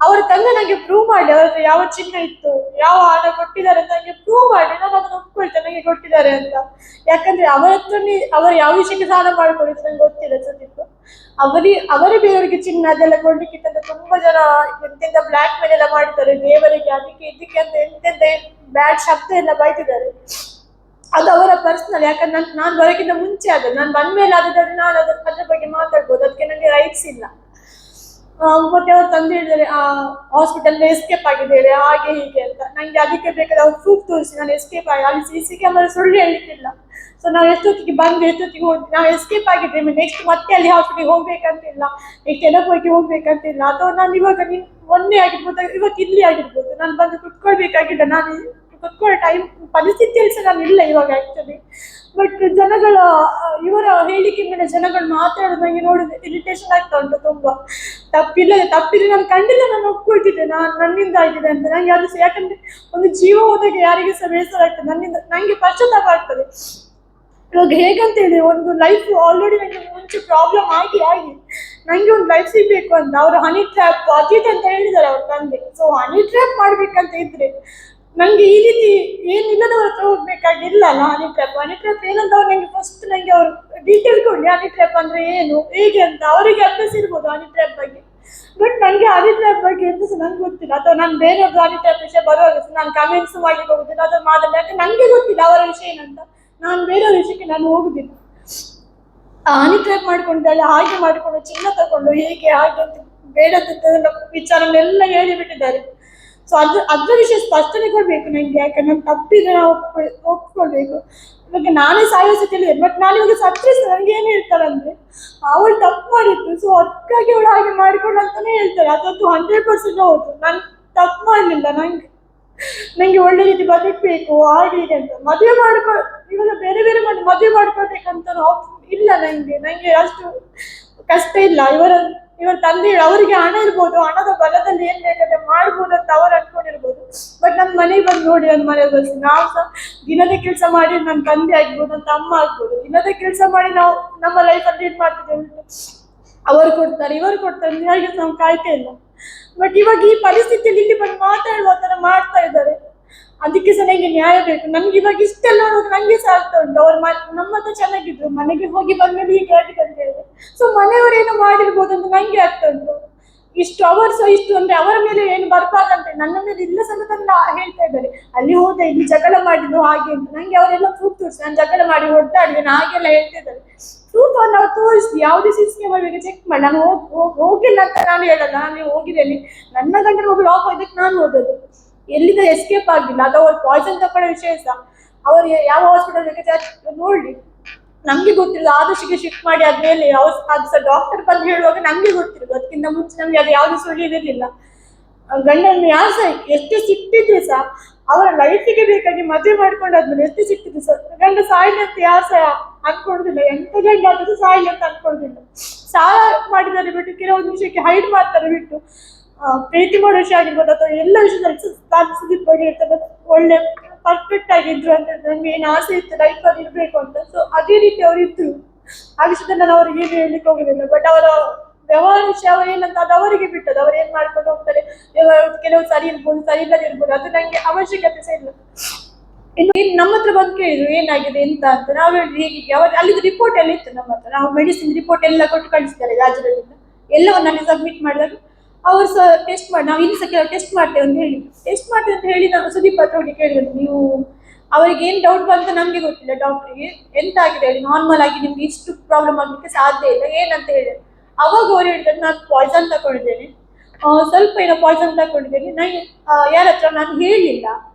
ಅವರ ತಂದೆ ನಂಗೆ ಪ್ರೂವ್ ಮಾಡಿ, ಅವ್ರ ಹತ್ರ ಯಾವ ಚಿನ್ನ ಇತ್ತು, ಯಾವ ಹಣ ಕೊಟ್ಟಿದ್ದಾರೆ ಅಂತ ನಂಗೆ ಪ್ರೂವ್ ಮಾಡಿ, ನಾನು ಅದನ್ನ ಒಪ್ಕೊಳ್ತೇನೆ ನಂಗೆ ಕೊಟ್ಟಿದ್ದಾರೆ ಅಂತ. ಯಾಕಂದ್ರೆ ಅವರ ಹತ್ರನೇ ಅವರು ಯಾವ ವಿಷಯಕ್ಕೆ ಸಾಲ ಮಾಡ್ಕೊಂಡಿದ್ದು ನಂಗೆ ಗೊತ್ತಿಲ್ಲ ಸದ್ಯಕ್ಕೂ. ಅವರೇ ಬೇರೆಯವರಿಗೆ ಚಿನ್ನ ಅದೆಲ್ಲ ಕೊಡ್ಲಿಕ್ಕಿಂತ ತುಂಬಾ ಜನ ಎಂತೆಂತ ಬ್ಲ್ಯಾಕ್ ಮೇಲ್ ಎಲ್ಲ ಮಾಡಿದ್ದಾರೆ, ದೇವರಿಗೆ ಅದಕ್ಕೆ ಇದಕ್ಕೆ ಅಂತ ಎಂತೆಂತ ಬ್ಯಾಡ್ ಶಬ್ದ ಎಲ್ಲ ಬೈತಿದ್ದಾರೆ. ಅದು ಅವರ ಪರ್ಸನಲ್. ಯಾಕಂದ್ರೆ ನಾನು ಬರೋಕ್ಕಿಂತ ಮುಂಚೆ ಆದದ್ದು, ನಾನು ಬಂದ್ಮೇಲೆ ಆದ್ರೆ ನಾನು ಅದ್ರ ಬಗ್ಗೆ ಮಾತಾಡ್ಬೋದು, ಅದಕ್ಕೆ ನನಗೆ ರೈಟ್ಸ್ ಇಲ್ಲ. ಮತ್ತೆ ಅವ್ರು ತಂದು ಹೇಳಿದ್ದಾರೆ ಹಾಸ್ಪಿಟಲ್ ಎಸ್ಕೇಪ್ ಆಗಿದ್ದೇವೆ ಹಾಗೆ ಹೀಗೆ ಅಂತ. ನಂಗೆ ಅದಕ್ಕೆ ಬೇಕಾದ್ರೆ ಅವ್ರು ಪ್ರೂಫ್ ತೋರಿಸಿ ನಾನು ಎಸ್ಕೇಪ್ ಆಗಿ, ಅಲ್ಲಿ CC ಕ್ಯಾಮರಾ ಸುಳ್ಳು ಹೇಳಿಕ್ಕಿಲ್ಲ. ಸೊ ನಾವು ಎಷ್ಟೊತ್ತಿಗೆ ಬಂದು ಎಷ್ಟೊತ್ತಿಗೆ ಹೋದ್ವಿ, ನಾವು ಎಸ್ಕೇಪ್ ಆಗಿದ್ರೆ ನೆಕ್ಸ್ಟ್ ಮತ್ತೆ ಅಲ್ಲಿ ಹಾಸ್ಪಿಟಲ್ ಹೋಗ್ಬೇಕಂತಿಲ್ಲ, ನೆಕ್ಸ್ಟ್ ಎನಪೋಯ್ಗೆ ಹೋಗ್ಬೇಕಂತಿಲ್ಲ. ಅಥವಾ ನಾನು ಇವಾಗ ಮೊನ್ನೆ ಆಗಿರ್ಬೋದು, ಇವತ್ತು ಇಲ್ಲಿ ಆಗಿರ್ಬೋದು, ನಾನು ಬಂದು ಕುತ್ಕೊಳ್ಬೇಕಾಗಿಲ್ಲ. ನಾನು ಕುತ್ಕೊಳ್ಳೋ ಟೈಮ್ ಪರಿಸ್ಥಿತಿಯಲ್ಲಿ ಸಹ ನಾನು ಇಲ್ಲ ಇವಾಗ ಆಕ್ಚುಲಿ. ಬಟ್ ಜನಗಳ ಇವರ ಹೇಳಿಕೆ ಮೇಲೆ ಜನಗಳು ಮಾತಾಡೋದು ನಂಗೆ ನೋಡಿದ್ರೆ ಇರಿಟೇಷನ್ ಆಗ್ತಾ ಉಂಟು ತುಂಬಾ. ತಪ್ಪಿದ್ರೆ ನಾನು ಖಂಡಿತ ನಾನು ಒಪ್ಕೊಳ್ತಿದ್ದೆ, ನನ್ನಿಂದ ಆಗಿದೆ ಅಂತ. ನಂಗೆ ಅದು ಯಾಕಂದ್ರೆ ಒಂದು ಜೀವ ಹೋದಾಗ ಯಾರಿಗೆ ಸಹ ಬೇಸರ ಆಗ್ತದೆ, ನಂಗೆ ಪಶ್ಚಾತ್ತಾಪ ಆಗ್ತದೆ. ಇವಾಗ ಹೇಗಂತ ಹೇಳಿ, ಒಂದು ಲೈಫ್ ಆಲ್ರೆಡಿ ನಂಗೆ ಮುಂಚೆ ಪ್ರಾಬ್ಲಮ್ ಆಗಿ ನಂಗೆ ಒಂದು ಲೈಫ್ ಸಿಗ್ಬೇಕು ಅಂತ. ಅವರು ಹನಿ ಟ್ರ್ಯಾಪ್ ಅತೀತ ಅಂತ ಹೇಳಿದ್ದಾರೆ ಅವ್ರ ತಂದೆ. ಸೊ ಹನಿ ಟ್ರ್ಯಾಪ್ ಮಾಡ್ಬೇಕಂತ ಇದ್ರೆ ನಂಗೆ ಈ ರೀತಿ ಏನಿಲ್ಲದವ್ರ ಹತ್ರ ಹೋಗ್ಬೇಕಾಗಿಲ್ಲ ಅಲ್ಲ. ಹನಿ ಟ್ರ್ಯಾಪ್ ಏನಂತ ಅವ್ರು ನಂಗೆ ಫಸ್ಟ್ ನಂಗೆ ಅವರು ಡೀಟೇಲ್ ಕೊಡ್ಲಿ, ಹನಿ ಟ್ರ್ಯಾಪ್ ಅಂದ್ರೆ ಏನು ಹೇಗೆ ಅಂತ. ಅವರಿಗೆ ಅಭ್ಯಾಸ ಇರ್ಬೋದು ಹನಿ ಟ್ರ್ಯಾಪ್ ಬಗ್ಗೆ, ಬಟ್ ನಂಗೆ ಹನಿ ಟ್ರ್ಯಾಪ್ ಬಗ್ಗೆ ಎಂತ ಸಹ ನಂಗೆ ಗೊತ್ತಿಲ್ಲ. ಅಥವಾ ನಾನು ಬೇರೆಯವ್ರದ್ದು ಹನಿ ಟ್ರ್ಯಾಪ್ ವಿಷಯ ಬರುವಾಗ ನಾನು ಕಮೆಂಟ್ಸ್ ಮಾಡ್ಲಿಕ್ಕೆ ಹೋಗುದಿಲ್ಲ, ಅದು ಮಾಡಲ್ಲ. ಯಾಕೆ ನಂಗೆ ಗೊತ್ತಿಲ್ಲ ಅವರ ವಿಷಯ ಏನಂತ. ನಾನು ಬೇರೆ ವಿಷಯಕ್ಕೆ ನಾನು ಹೋಗುದಿಲ್ಲ. ಹನಿ ಟ್ರ್ಯಾಪ್ ಮಾಡ್ಕೊಂಡಾಳೆ, ಹಾಗೆ ಮಾಡಿಕೊಂಡು ಚಿನ್ನ ತಗೊಂಡು ಹೇಗೆ ಹಾಗೆ ಅಂತ ಬೇಡದ ವಿಚಾರನೆಲ್ಲ ಹೇಳಿಬಿಟ್ಟಿದ್ದಾರೆ. ಸೊ ಅದ್ರ ವಿಷಯ ಸ್ಪಷ್ಟನೆ ಕೊಡ್ಬೇಕು ನಂಗೆ, ಯಾಕಂದ್ರೆ ನನ್ ತಪ್ಪಿದ್ರೆ ನಾವು ಒಪ್ಕೊಳ್ಬೇಕು. ಇವಾಗ ನಾನೇ ಸಾಯೋ ಸ್ಥಿತಿಯಲ್ಲಿ ಇದೆ, ಬಟ್ ನಾನು ಇವಾಗ ಸತ್ರೆ ನನಗೆ ಏನ್ ಹೇಳ್ತಾರೆ ಅಂದ್ರೆ ಅವಳು ತಪ್ಪು ಮಾಡಿತ್ತು, ಸೊ ಅದಕ್ಕಾಗಿ ಅವಳು ಹಾಗೆ ಮಾಡಿಕೊಂಡು ಅಂತಾನೆ ಹೇಳ್ತಾರೆ. ಅದಂತೂ 100% ಹೌದು. ನಾನು ತಪ್ಪು ಮಾಡ್ಲಿಲ್ಲ, ನಂಗೆ ಒಳ್ಳೆ ರೀತಿ ಬದುಕಬೇಕು ಹಾಗೆ ಹೀಗೆ ಅಂತ. ಮದುವೆ ಇವಾಗ ಬೇರೆ ಬೇರೆ ಮದುವೆ ಮಾಡ್ಕೊಳ್ಬೇಕಂತ ಇಲ್ಲ ನಂಗೆ ಅಷ್ಟು ಕಷ್ಟ ಇಲ್ಲ. ಇವರ ತಂದೆ ಅವರಿಗೆ ಹಣ ಇರ್ಬೋದು, ಹಣದ ಬಲದಲ್ಲಿ ಏನ್ ಬೇಕಾದ್ರೆ ಮಾಡ್ಬೋದು ಅಂತ ಅವ್ರು ಅನ್ಕೊಂಡಿರ್ಬೋದು. ಬಟ್ ನಮ್ ಮನೆಗೆ ಬಂದು ನೋಡಿ, ನನ್ನ ಮನೆ ಬಸ್ ನಾವು ಸಹ ದಿನದ ಕೆಲಸ ಮಾಡಿ ನನ್ನ ತಂದೆ ಆಗ್ಬೋದು, ನನ್ನ ತಮ್ಮ ಆಗ್ಬೋದು, ದಿನದ ಕೆಲಸ ಮಾಡಿ ನಾವು ನಮ್ಮ ಲೈಫ್ ಅಲ್ಲಿ ಲೀಡ್ ಮಾಡ್ತಿದ್ದೇವೆ. ಅವರು ಕೊಡ್ತಾರೆ ಇವರು ಕೊಡ್ತಾರೆ ಹಾಗೆ ನಾವು ಕಾಯ್ತಾ ಇಲ್ಲ. ಬಟ್ ಇವಾಗ ಈ ಪರಿಸ್ಥಿತಿಯಲ್ಲಿ ಇಲ್ಲಿ ಬಂದು ಮಾತಾಡುವ ತರ ಮಾಡ್ತಾ ಇದ್ದಾರೆ. ಅದಕ್ಕೆ ಸಹ ನಂಗೆ ನ್ಯಾಯ ಬೇಕು. ನನ್ಗೆ ಇವಾಗ ಇಷ್ಟೆಲ್ಲ ನೋಡುವಾಗ ನಂಗೆ ಸಹ ಆಗ್ತಾ ಉಂಟು. ಅವ್ರು ನಮ್ಮ ಹತ್ರ ಚೆನ್ನಾಗಿದ್ರು, ಮನೆಗೆ ಹೋಗಿ ಬಂದ್ಮೇಲೆ ಹೀಗೆ ಆಗಿದೆ ಅಂತ ಹೇಳಿದ್ರೆ, ಸೊ ಮನೆಯವರು ಏನೋ ಮಾಡಿರ್ಬೋದು ಅಂತ ನಂಗೆ ಆಗ್ತಾ ಉಂಟು. ಇಷ್ಟು ಅವರ್ಸ್ ಇಷ್ಟು ಅಂದ್ರೆ ಅವರ ಮೇಲೆ ಏನು ಬರ್ಬಾರ್ದಂತೆ, ನನ್ನ ಮೇಲೆ ಇಲ್ಲ ಸಮೇತ ಹೇಳ್ತಾ ಇದ್ದಾರೆ. ಅಲ್ಲಿ ಹೋದೆ, ಇಲ್ಲಿ ಜಗಳ ಮಾಡಿದ್ದು ಹಾಗೆ ಅಂತ. ನಂಗೆ ಅವರೆಲ್ಲ ಪ್ರೂಫ್ ತೋರಿಸಿ ನಾನು ಜಗಳ ಮಾಡಿ ಹೊಡ್ದಾಡಿದ್ದೇನೆ ಹಾಗೆಲ್ಲ ಹೇಳ್ತಿದ್ದಾರೆ. ಪ್ರೂಫ್ ನಾವು ತೋರಿಸಿ ಯಾವುದೇ ಸಿಸ್ಟಮ್ ಬಗ್ಗೆ ಚೆಕ್ ಮಾಡಿ. ನಾನು ಹೋಗಿಲ್ಲ ಅಂತ ನಾನು ಹೇಳಲ್ಲ, ನಾನು ಹೋಗಿದ್ದೇನೆ. ನನ್ನ ಗಂಟೆ ಮೊಬೈಲ್ ಆಫ್ ಇದಕ್ಕೆ ನಾನು ಹೋಗೋದು, ಎಲ್ಲಿಂದ ಎಸ್ಕೇಪ್ ಆಗಿಲ್ಲ. ಅದು ಅವ್ರು ಪಾಯ್ಸನ್ ತಗೊಳ್ಳೋ ವಿಷಯ ಸಹ ಅವ್ರು ಯಾವ ಹಾಸ್ಪಿಟಲ್ ಬೇಕಾದ್ರೆ ನೋಡಿ, ನಮ್ಗೆ ಗೊತ್ತಿಲ್ಲ. ಆದರ್ಶಿಗೆ ಶಿಫ್ಟ್ ಮಾಡಿ ಆದ್ಮೇಲೆ ಅದು ಸಹ ಡಾಕ್ಟರ್ ಬಂದು ಹೇಳುವಾಗ ನಮ್ಗೆ ಗೊತ್ತಿರೋದು, ಅದಕ್ಕಿಂತ ಮುಂಚೆ ನಮ್ಗೆ ಅದು ಯಾವ್ದು ಸುಳಿದಿರಲಿಲ್ಲ. ಗಂಡನ್ನು ಯಾರು ಸಹ ಎಷ್ಟೇ ಸಿಟ್ಟಿದ್ರು ಸಹ ಅವರ ಲೈಫಿಗೆ ಬೇಕಾಗಿ ಮದುವೆ ಮಾಡ್ಕೊಂಡಾದ್ಮೇಲೆ ಎಷ್ಟು ಸಿಟ್ಟಿದ್ರು ಸಹ ಗಂಡ ಸಾಯಿಲಿ ಅಂತ ಯಾರು ಸಹ ಅನ್ಕೊಳ್ಳುದಿಲ್ಲ. ಎಂತ ಗಂಡ ಆದ್ರೂ ಸಾಯಿಲಿ ಅಂತ ಅನ್ಕೊಳ್ಳುದಿಲ್ಲ. ಸಾಲ ಮಾಡಿದರೆ ಬಿಟ್ಟು ಕೆಲವೊಂದು ವಿಷಯಕ್ಕೆ ಹೈಡ್ ಮಾಡ್ತಾರೆ ಬಿಟ್ಟು, ಪ್ರೀತಿ ಮಾಡೋ ವಿಷಯ ಆಗಿರ್ಬೋದು ಅಥವಾ ಎಲ್ಲ ವಿಷಯದಲ್ಲಿ ಸುದೀಪ್ ಬಗ್ಗೆ ಇರ್ತದೆ, ಒಳ್ಳೆ ಪರ್ಫೆಕ್ಟ್ ಆಗಿದ್ರು ಅಂತ ನಮ್ಗೆ ಏನು ಆಸೆ ಇತ್ತು ಲೈಫ್ ಅಲ್ಲಿ ಇರ್ಬೇಕು ಅಂತ. ಸೊ ಅದೇ ರೀತಿ ಅವ್ರು ಇದ್ರು. ಆ ವಿಷಯದಲ್ಲಿ ನಾನು ಅವ್ರಿಗೆ ಏನು ಹೇಳಲಿಕ್ಕೆ ಹೋಗುದಿಲ್ಲ. ಬಟ್ ಅವರ ವ್ಯವಹಾರ ವಿಷಯ ಅವ್ರು ಏನಂತ ಅದು ಅವರಿಗೆ ಬಿಟ್ಟದ್ದು, ಅವ್ರು ಏನ್ ಮಾಡ್ಕೊಂಡು ಹೋಗ್ತಾರೆ. ಕೆಲವು ಸರಿ ಇರ್ಬೋದು, ಸರಿ ಇಲ್ಲದೆ ಇರ್ಬೋದು, ಅದು ನಂಗೆ ಅವಶ್ಯಕತೆ ಸಹ ಇಲ್ಲ. ಇನ್ನು ನಮ್ಮ ಹತ್ರ ಬಂದು ಕೇಳಿದ್ರು ಏನಾಗಿದೆ ಎಂತ ಅಂತ. ನಾವು ಹೇಳಿದ್ವಿ ಹೀಗೆ. ಅಲ್ಲಿದ್ದು ರಿಪೋರ್ಟ್ ಎಲ್ಲ ಇತ್ತು ನಮ್ಮ ಹತ್ರ. ನಾವು ಮೆಡಿಸಿನ್ ರಿಪೋರ್ಟ್ ಎಲ್ಲ ಕೊಟ್ಟು ಕಳಿಸ್ತಾರೆ ರಾಜ್ಯದಿಂದ. ಎಲ್ಲವನ್ನ ಅಲ್ಲಿ ಸಬ್ಮಿಟ್ ಮಾಡಿದಾಗ ಅವರು ಸಹ ಟೆಸ್ಟ್ ಮಾಡಿ, ನಾವು ಇಲ್ಲಿ ಸಹ ಕೆಲವು ಟೆಸ್ಟ್ ಮಾಡ್ತೇವೆ ಅಂತ ಹೇಳಿ ನಾವು ಸುದೀಪ್ ಹತ್ರ ಹೋಗಿ ಕೇಳಿದ್ರು. ನೀವು ಅವರಿಗೆ ಏನ್ ಡೌಟ್ ಬಂತ ನಮ್ಗೆ ಗೊತ್ತಿಲ್ಲ, ಡಾಕ್ಟರ್ಗೆ ಎಂತ ಆಗಿದೆ ಹೇಳಿ, ನಾರ್ಮಲ್ ಆಗಿ ನಿಮ್ಗೆ ಇಷ್ಟು ಪ್ರಾಬ್ಲಮ್ ಆಗ್ಲಿಕ್ಕೆ ಸಾಧ್ಯ ಇಲ್ಲ ಏನಂತ ಹೇಳಿ. ಅವಾಗ ಅವ್ರು ಹೇಳಿದ್ರೆ ನಾನು ಪಾಯ್ಸನ್ ತಗೊಂಡಿದ್ದೇನೆ, ಸ್ವಲ್ಪ ಏನೋ ಪಾಯ್ಸನ್ ತಗೊಂಡಿದ್ದೇನೆ. ಯಾರ ಹತ್ರ ನಾನು ಹೇಳಿಲ್ಲ,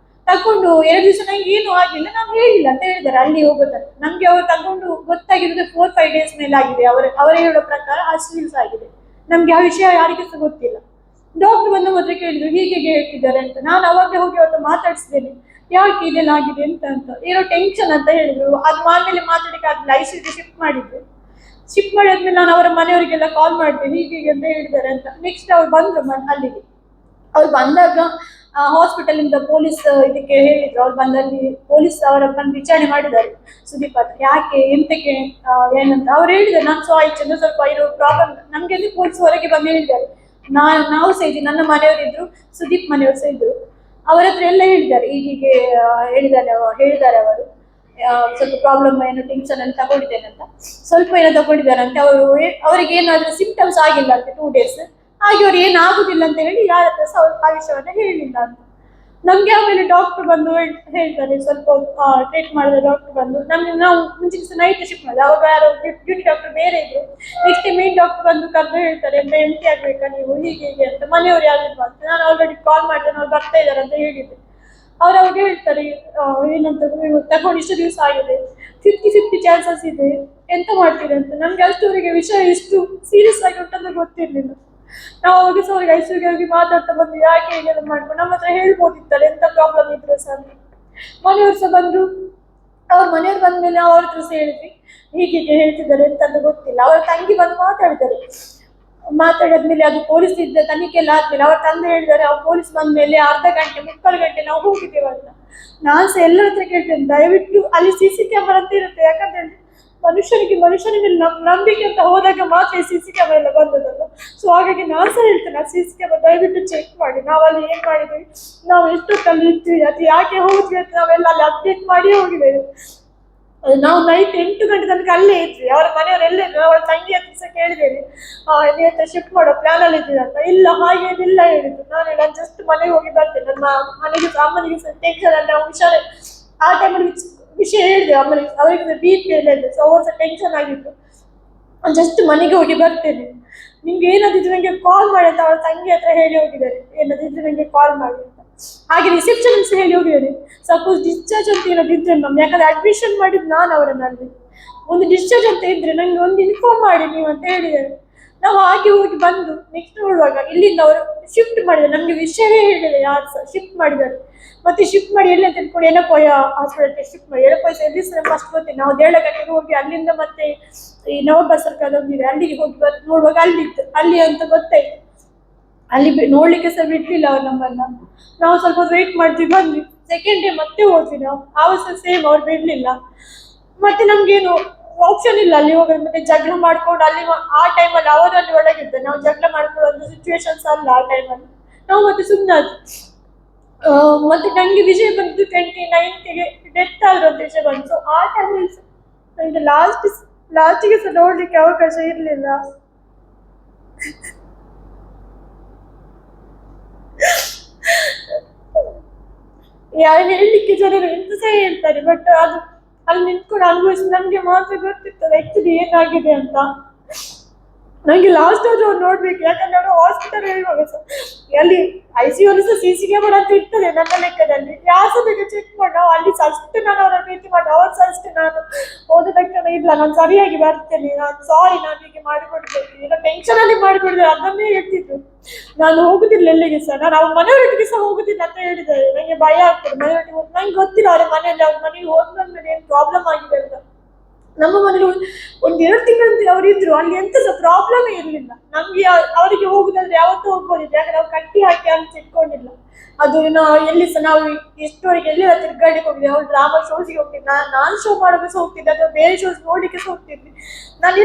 ತಗೊಂಡು 2 ದಿವಸ ನಂಗೆ ಏನು ಆಗಿಲ್ಲ, ನಾನು ಹೇಳಿಲ್ಲ ಅಂತ ಹೇಳಿದ್ದಾರೆ. ಅಲ್ಲಿ ಹೋಗೋದಲ್ಲ ನಮ್ಗೆ ಅವ್ರು ತಗೊಂಡು ಗೊತ್ತಾಗಿರೋದು 4-5 ಡೇಸ್ ಮೇಲೆ ಆಗಿದೆ. ಅವರೇ ಹೇಳೋ ಪ್ರಕಾರ ಅಷ್ಟು ಆಗಿದೆ. ನಮ್ಗೆ ಆ ವಿಷಯ ಯಾರಿಗೂ ಸಹ ಗೊತ್ತಿಲ್ಲ. ಡಾಕ್ಟರ್ ಬಂದು ಮಾತ್ರ ಕೇಳಿದ್ರು ಹೀಗೆ ಹೇಳ್ತಿದ್ದಾರೆ ಅಂತ. ನಾನು ಅವಾಗ ಹೋಗಿ ಅವ್ರನ್ನ ಮಾತಾಡಿಸಿದ್ದೇನೆ, ಯಾಕೆ ಇದೆಲ್ಲ ಆಗಿದೆ ಅಂತ ಏನೋ ಟೆನ್ಷನ್ ಅಂತ ಹೇಳಿದ್ರು. ಅದು ಆದ್ಮೇಲೆ ಮಾತಾಡಿಕ್ಕೆ ಆಗ್ಲಿಲ್ಲ. ICU ಶಿಫ್ಟ್ ಮಾಡಿದ್ಮೇಲೆ ನಾನು ಅವರ ಮನೆಯವರಿಗೆಲ್ಲ ಕಾಲ್ ಮಾಡಿದೆ, ಹೀಗೆ ಅಂತ ಹೇಳಿದ್ದಾರೆ ಅಂತ. ನೆಕ್ಸ್ಟ್ ಅವ್ರು ಬಂದ್ರು ಅಲ್ಲಿಗೆ. ಅವ್ರು ಬಂದಾಗ ಹಾಸ್ಪಿಟಲ್ ಇಂದ ಪೊಲೀಸ್ ಇದಕ್ಕೆ ಹೇಳಿದ್ರು. ಅವ್ರು ಬಂದಲ್ಲಿ ಪೊಲೀಸ್ ಅವರ ಬಂದು ವಿಚಾರಣೆ ಮಾಡಿದ್ದಾರೆ ಸುದೀಪ್ ಹತ್ರ, ಯಾಕೆ ಎಂತಕ್ಕೆ ಏನಂತ. ಅವ್ರು ಹೇಳಿದ್ದಾರೆ ನಾನು ಆಯ್ತು ಸ್ವಲ್ಪ ಇರೋ ಪ್ರಾಬ್ಲಮ್ ನಮ್ಗೆ ಪೊಲೀಸ್ ಹೊರಗೆ ಬಂದು ಹೇಳಿದ್ದಾರೆ. ನಾವು ಸಹ ಇದ್ದೀವಿ, ನನ್ನ ಮನೆಯವರಿದ್ರು, ಸುದೀಪ್ ಮನೆಯವರು ಸಹ ಇದ್ರು. ಅವರ ಹತ್ರ ಎಲ್ಲ ಹೇಳಿದ್ದಾರೆ ಹೀಗೆ ಹೇಳಿದ್ದಾರೆ ಅವರು. ಸ್ವಲ್ಪ ಪ್ರಾಬ್ಲಮ್ ಏನೋ ಟೆನ್ಷನ್ ಅಲ್ಲಿ ತಗೊಂಡಿದ್ದೇನೆ ಅಂತ, ಸ್ವಲ್ಪ ಏನೋ ತಗೊಂಡಿದ್ದಾರೆ ಅಂತ. ಅವರಿಗೆ ಏನಾದ್ರೂ ಸಿಂಪ್ಟಮ್ಸ್ ಆಗಿಲ್ಲ ಅಂತ 2 ಡೇಸ್, ಹಾಗೆ ಅವ್ರು ಏನಾಗುದಿಲ್ಲ ಅಂತ ಹೇಳಿ ಯಾರ ಹತ್ರ ಸಹ ಆ ವಿಷಯವನ್ನ ಹೇಳಿಲ್ಲ ಅಂತ. ನಮ್ಗೆ ಆಮೇಲೆ ಡಾಕ್ಟರ್ ಬಂದು ಹೇಳ್ತಾರೆ, ಸ್ವಲ್ಪ ಟ್ರೀಟ್ ಮಾಡಿದ ಡಾಕ್ಟರ್ ಬಂದು ನಾವು ಮುಂಚಿನ ನೈಟ್ ಶಿಫ್ಟ್ ಮಾಡಿದೆ. ಅವಾಗ ಯಾರೋ ಡ್ಯೂಟಿ ಡಾಕ್ಟರ್ ಬೇರೆ ಇದ್ರು. ನೆಕ್ಸ್ಟ್ ಮೇನ್ ಡಾಕ್ಟರ್ ಬಂದು ಕರೆದು ಹೇಳ್ತಾರೆ ಎಂಟಿ ಆಗ್ಬೇಕಾ ನೀವು ಹೀಗೆ ಅಂತ. ಮನೆಯವ್ರು ಯಾರಿಲ್ವಾ ಅಂತ. ನಾನು ಆಲ್ರೆಡಿ ಕಾಲ್ ಮಾಡಿದೆ, ಅವ್ರು ಬರ್ತಾ ಇದ್ದಾರೆ ಅಂತ ಹೇಳಿದ್ದೆ. ಅವ್ರು ಅವಾಗ ಹೇಳ್ತಾರೆ ಏನಂತ, ತಗೊಂಡು ಇಷ್ಟು ದಿವಸ ಆಗಿದೆ, 50-50 ಚಾನ್ಸಸ್ ಇದೆ, ಎಂತ ಮಾಡ್ತೀರಿ ಅಂತ. ನಮ್ಗೆ ಅಷ್ಟುವರೆಗೆ ವಿಷಯ ಎಷ್ಟು ಸೀರಿಯಸ್ ಆಗಿ ಉಂಟಂತ ಗೊತ್ತಿರ್ಲಿಲ್ಲ. ನಾವು ಅವಾಗ ಸಹ ಅವ್ರಿಗೆ ICUಗೆ ಹೋಗಿ ಮಾತಾಡ್ತಾ ಬಂದ್ವಿ, ಯಾಕೆ ಹೀಗೆಲ್ಲ ಮಾಡ್ಕೊಂಡು ನಮ್ಮ ಹತ್ರ ಹೇಳ್ಬೋದಿತ್ತಲ್ಲ ಎಂತ ಪ್ರಾಬ್ಲಮ್ ಇದ್ರೆ ಸಹ ಅಂತ. ಮನೆಯವ್ರು ಸಹ ಬಂದ್ರು. ಅವ್ರ ಮನೆಯವ್ರು ಬಂದ್ಮೇಲೆ ಅವ್ರ ಹತ್ರ ಸಹ ಹೇಳಿದ್ವಿ ಹೀಗೆ ಹೇಳ್ತಿದ್ದಾರೆ ಎಂತಂತ ಗೊತ್ತಿಲ್ಲ. ಅವ್ರ ತಂಗಿ ಬಂದು ಮಾತಾಡಿದ್ಮೇಲೆ ಅದು ಪೊಲೀಸ್ ತನಿಖೆ ಎಲ್ಲ ಆದ್ಮೇಲೆ ಅವ್ರ ತಂದೆ ಹೇಳಿದ್ದಾರೆ, ಅವ್ರು ಪೊಲೀಸ್ ಬಂದ್ಮೇಲೆ ಅರ್ಧ ಗಂಟೆ 3/4 ಗಂಟೆ ನಾವು ಹೋಗಿದ್ದೇವೆ ಅಂತ. ನಾನ್ ಸಹ ಎಲ್ಲರ ಹತ್ರ ಕೇಳ್ತೇನೆ, ದಯವಿಟ್ಟು ಅಲ್ಲಿ CC ಕ್ಯಾಮರಾ ಅಂತ ಇರುತ್ತೆ. ಯಾಕಂದ್ರೆ ಮನುಷ್ಯನ ಮೇಲೆ ನಂಬಿಕೆ ಅಂತ ಹೋದಾಗ ಮಾತ್ರ CC ಕ್ಯಾಮರಾ ಎಲ್ಲ ಬಂದದಲ್ಲ. ಸೊ ಹಾಗಾಗಿ ನಾನು ಸಹ ಹೇಳ್ತೇನೆ, CC ಕ್ಯಾಮರಾ ದಯವಿಟ್ಟು ಚೆಕ್ ಮಾಡಿ. ನಾವಲ್ಲಿ ಏನ್ ಮಾಡಿದ್ವಿ, ನಾವು ಎಷ್ಟೊತ್ತಲ್ಲಿ ಇರ್ತೀವಿ, ಅದು ಯಾಕೆ ಹೋದ್ವಿ ಅಂತ ನಾವೆಲ್ಲ ಅಲ್ಲಿ ಅಪ್ಡೇಟ್ ಮಾಡಿ ಹೋಗಿದ್ದೇವೆ. ನಾವು ನೈಟ್ 8 ಗಂಟೆ ತನಕ ಅಲ್ಲೇ ಇದ್ವಿ. ಅವರ ಮನೆಯವರು ಎಲ್ಲ ಇದ್ರು. ಅವಳ ತಂಗಿ ಹತ್ರ ಸಹ ಕೇಳಿದ್ದೇನೆ, ನೀವು ಶಿಫ್ಟ್ ಮಾಡೋ ಪ್ಲಾನ್ ಅಲ್ಲಿ ಇದ್ದೀರಾ ಅಂತ. ಇಲ್ಲ ಹಾಗೇನಿಲ್ಲ ಹೇಳಿದ್ರು. ನಾನು ಜಸ್ಟ್ ಮನೆಗೆ ಹೋಗಿ ಬರ್ತೇನೆ, ನನ್ನ ಮನೆಗೆ ಸಾಮಾನಿಗೆ ಟೆನ್ಷನ್ ಅಲ್ಲಿ ನಾವು ಹುಷಾರೇ. ಆ ಟೈಮಲ್ಲಿ ವಿಷಯ ಹೇಳಿದೆ. ಆಮೇಲೆ ಅವರಿಗೆ ಬಿ.ಪಿ ಎಲ್ಲ ಸೊ ಅವ್ರು ಸಹ ಟೆನ್ಷನ್ ಆಗಿತ್ತು. ಜಸ್ಟ್ ಮನೆಗೆ ಹೋಗಿ ಬರ್ತೇನೆ, ನಿಮ್ಗೆ ಏನಾದಿದ್ರು ನಂಗೆ ಕಾಲ್ ಮಾಡಿ ಅಂತ ಅವ್ರ ತಂಗಿ ಹತ್ರ ಹೇಳಿ ಹೋಗಿದ್ದಾರೆ, ಏನಾದಿದ್ರು ನಂಗೆ ಕಾಲ್ ಮಾಡಿ ಅಂತ. ಹಾಗೆ ರಿಸೆಪ್ಷನ್ ಹೇಳಿ ಹೋಗಿದ್ದಾರೆ. ಸಪೋಸ್ ಡಿಸ್ಚಾರ್ಜ್ ಅಂತ ಏನಾದಿದ್ರೆ ಮ್ಯಾಮ್, ಯಾಕಂದ್ರೆ ಅಡ್ಮಿಷನ್ ಮಾಡಿದ್ ನಾನು ಅವರನ್ನಲ್ಲಿ, ಒಂದು ಡಿಸ್ಚಾರ್ಜ್ ಅಂತ ಇದ್ರೆ ನಂಗೆ ಒಂದು ಇನ್ಫಾರ್ಮ್ ಮಾಡಿ ನೀವು ಅಂತ ಹೇಳಿದ್ದಾರೆ. ನಾವು ಹಾಗೆ ಹೋಗಿ ಬಂದು ನೆಕ್ಸ್ಟ್ ನೋಡುವಾಗ ಇಲ್ಲಿಂದ ಅವರು ಶಿಫ್ಟ್ ಮಾಡಿದ್ದಾರೆ. ನಮ್ಗೆ ವಿಷಯವೇ ಹೇಳಿಲ್ಲ ಯಾರು ಸಹ. ಶಿಫ್ಟ್ ಮಾಡಿದ್ದಾರೆ, ಮತ್ತೆ ಶಿಫ್ಟ್ ಮಾಡಿ ಎಲ್ಲಿ ಅಂತ ತಿಳ್ಕೊಂಡು ಎನಪೋಯ ಹಾಸ್ಪಿಟಲ್ಗೆ ಶಿಫ್ಟ್ ಮಾಡಿ. ಎನಪೋಯ ಎಲ್ಲಿ ಸಹ ಫಸ್ಟ್ ಗೊತ್ತಿಲ್ಲ. ನಾವು ದೇಳಗಟ್ಟೆಗೆ ಹೋಗಿ ಅಲ್ಲಿಂದ ಮತ್ತೆ ಈ ನವಬಸ್ ಸರ್ಕಲ್ ಒಂದಿದೆ ಅಲ್ಲಿಗೆ ಹೋಗಿ ನೋಡುವಾಗ ಅಲ್ಲಿತ್ತು, ಅಲ್ಲಿ ಅಂತ ಗೊತ್ತಾಯ್ತು. ಅಲ್ಲಿ ನೋಡ್ಲಿಕ್ಕೆ ಸಹ ಬಿಡ್ಲಿಲ್ಲ ಅವ್ರು ನಮ್ಮನ್ನ. ನಾವು ಸ್ವಲ್ಪ ವೇಟ್ ಮಾಡ್ತೀವಿ, ಬಂದ್ವಿ. ಸೆಕೆಂಡ್ ಡೇ ಮತ್ತೆ ಹೋದ್ವಿ ನಾವು, ಆವಾಗ ಸಹ ಸೇಮ್ ಅವ್ರು ಬಿಡ್ಲಿಲ್ಲ. ಮತ್ತೆ ನಮ್ಗೇನು ಆಪ್ಷನ್ ಇಲ್ಲ ಅಲ್ಲಿ ಹೋಗಿ ಮತ್ತೆ ಜಗಳ ಮಾಡ್ಕೊಂಡು ಅಲ್ಲಿ ಆ ಟೈಮಲ್ಲಿ ಅವರಲ್ಲಿ ಒಳಗಿದ್ದೆ, ನಾವು ಜಗಳ ಮಾಡ್ಕೊಳ್ಳೋ ಸಿಚುವೇಶನ್ಸ್ ಅಲ್ಲ ಆ ಟೈಮಲ್ಲಿ. ನಾವು ಮತ್ತೆ ಸುಮ್ಮನೆ ಮತ್ತೆ ನಂಗೆ ವಿಷಯ ಬಂದು 29ಗೆ ಡೆತ್ ಆಗಿರೋ ವಿಷಯ ಬಂತು. ಸೊ ಆ ಟೈಮಲ್ಲಿ ನನಗೆ ಲಾಸ್ಟಿಗೆ ಸಹ ನೋಡ್ಲಿಕ್ಕೆ ಅವಕಾಶ ಇರಲಿಲ್ಲ. ಯಾರು ಹೇಳಲಿಕ್ಕೆ ಜನರು ಎಂತ ಸಹ ಹೇಳ್ತಾರೆ, ಬಟ್ ಅದು ಅಲ್ಲಿ ನಿಂತ್ಕೊಂಡು ಅನುಭವಿಸಿ ನಮ್ಗೆ ಮಾತ್ರ ಗೊತ್ತಿರ್ತದೆ ಆಕ್ಚುಲಿ ಏನಾಗಿದೆ ಅಂತ. ನಂಗೆ ಲಾಸ್ಟ್ ಆದ್ರೂ ಅವ್ರು ನೋಡ್ಬೇಕು, ಯಾಕಂದ್ರೆ ಅವರು ಹಾಸ್ಪಿಟಲ್ ಹೇಳುವಾಗ ಸಹ ಅಲ್ಲಿ ICU ಸಹ CC ಕ್ಯಾಮರಾ ಅಂತ ಇರ್ತದೆ ನನ್ನ ಲೆಕ್ಕದಲ್ಲಿ. ಯಾರು ಸಹ ಬೇಗ ಚೆಕ್ ಮಾಡಿ, ನಾವು ಅಲ್ಲಿ ಅಷ್ಟು ನಾನು ಅವರ ಪ್ರೀತಿ ಮಾಡಿ ಅವ್ರು ಸಹ ಅಷ್ಟೇ ನಾನು ಹೋದ ತಕ್ಷಣ ಇಲ್ಲ ನಾನು ಸರಿಯಾಗಿ ಬರ್ತೇನೆ, ನಾನು ಸಾರಿ ನಾನು ಹೀಗೆ ಮಾಡಿಕೊಡ್ಬೇಕು, ಏನೋ ಟೆನ್ಷನ್ ಅಲ್ಲಿ ಮಾಡಿಕೊಡಿದ್ರೆ ಅದನ್ನೇ ಹೇಳ್ತಿದ್ರು. ನಾನು ಹೋಗುದಿಲ್ಲ ಎಲ್ಲಿಗೆ ಸಹ, ನಾನು ಅವ್ರ ಮನೆಯವರೊಟ್ಟಿಗೆ ಸಹ ಹೋಗುದಿಲ್ಲ ಅಂತ ಹೇಳಿದ್ದಾರೆ. ನಂಗೆ ಭಯ ಆಗ್ತದೆ ಮನೆಯೊಟ್ಟಿಗೆ ಹೋಗಿ. ನಂಗೆ ಗೊತ್ತಿಲ್ಲ ಅವ್ರ ಮನೆಯಲ್ಲಿ ಅವ್ರ ಮನೆಗೆ ಹೋದ್ಮೇಲೆ ಏನು ಪ್ರಾಬ್ಲಮ್ ಆಗಿದೆ ಅಂತ. ನಮ್ಮ ಮನೇಲಿ 1-2 ತಿಂಗಳಂತೆ ಅವ್ರು ಇದ್ರು, ಅಲ್ಲಿ ಎಂತ ಸಹ ಪ್ರಾಬ್ಲಮ್ ಇರಲಿಲ್ಲ ನಮ್ಗೆ. ಅವರಿಗೆ ಹೋಗುದಾದ್ರೆ ಯಾವತ್ತೂ ಹೋಗ್ಬೋದಿತ್ತು, ಯಾಕಂದ್ರೆ ನಾವು ಕಟ್ಟಿ ಹಾಕಿ ಅಂತ ಇಟ್ಕೊಂಡಿಲ್ಲ. ಅದು ಎಲ್ಲಿ ಸಹ ನಾವು ಎಷ್ಟುವರೆಗೆ ಎಲ್ಲಿಲ್ಲ ತಿರ್ಗಾಡಲಿಕ್ಕೆ ಹೋಗಿದ್ವಿ. ಅವ್ರು ಡ್ರಾಮಾ ಶೋಸ್ಗೆ ಹೋಗ್ತಿದ್ದೆ, ನಾನು ಶೋ ಮಾಡೋಕೆ ಸಹ ಹೋಗ್ತಿದ್ದೆ, ಅಥವಾ ಬೇರೆ ಶೋಸ್ ನೋಡ್ಲಿಕ್ಕೆ ಸಹ ಹೋಗ್ತಿದ್ವಿ. ನಾನು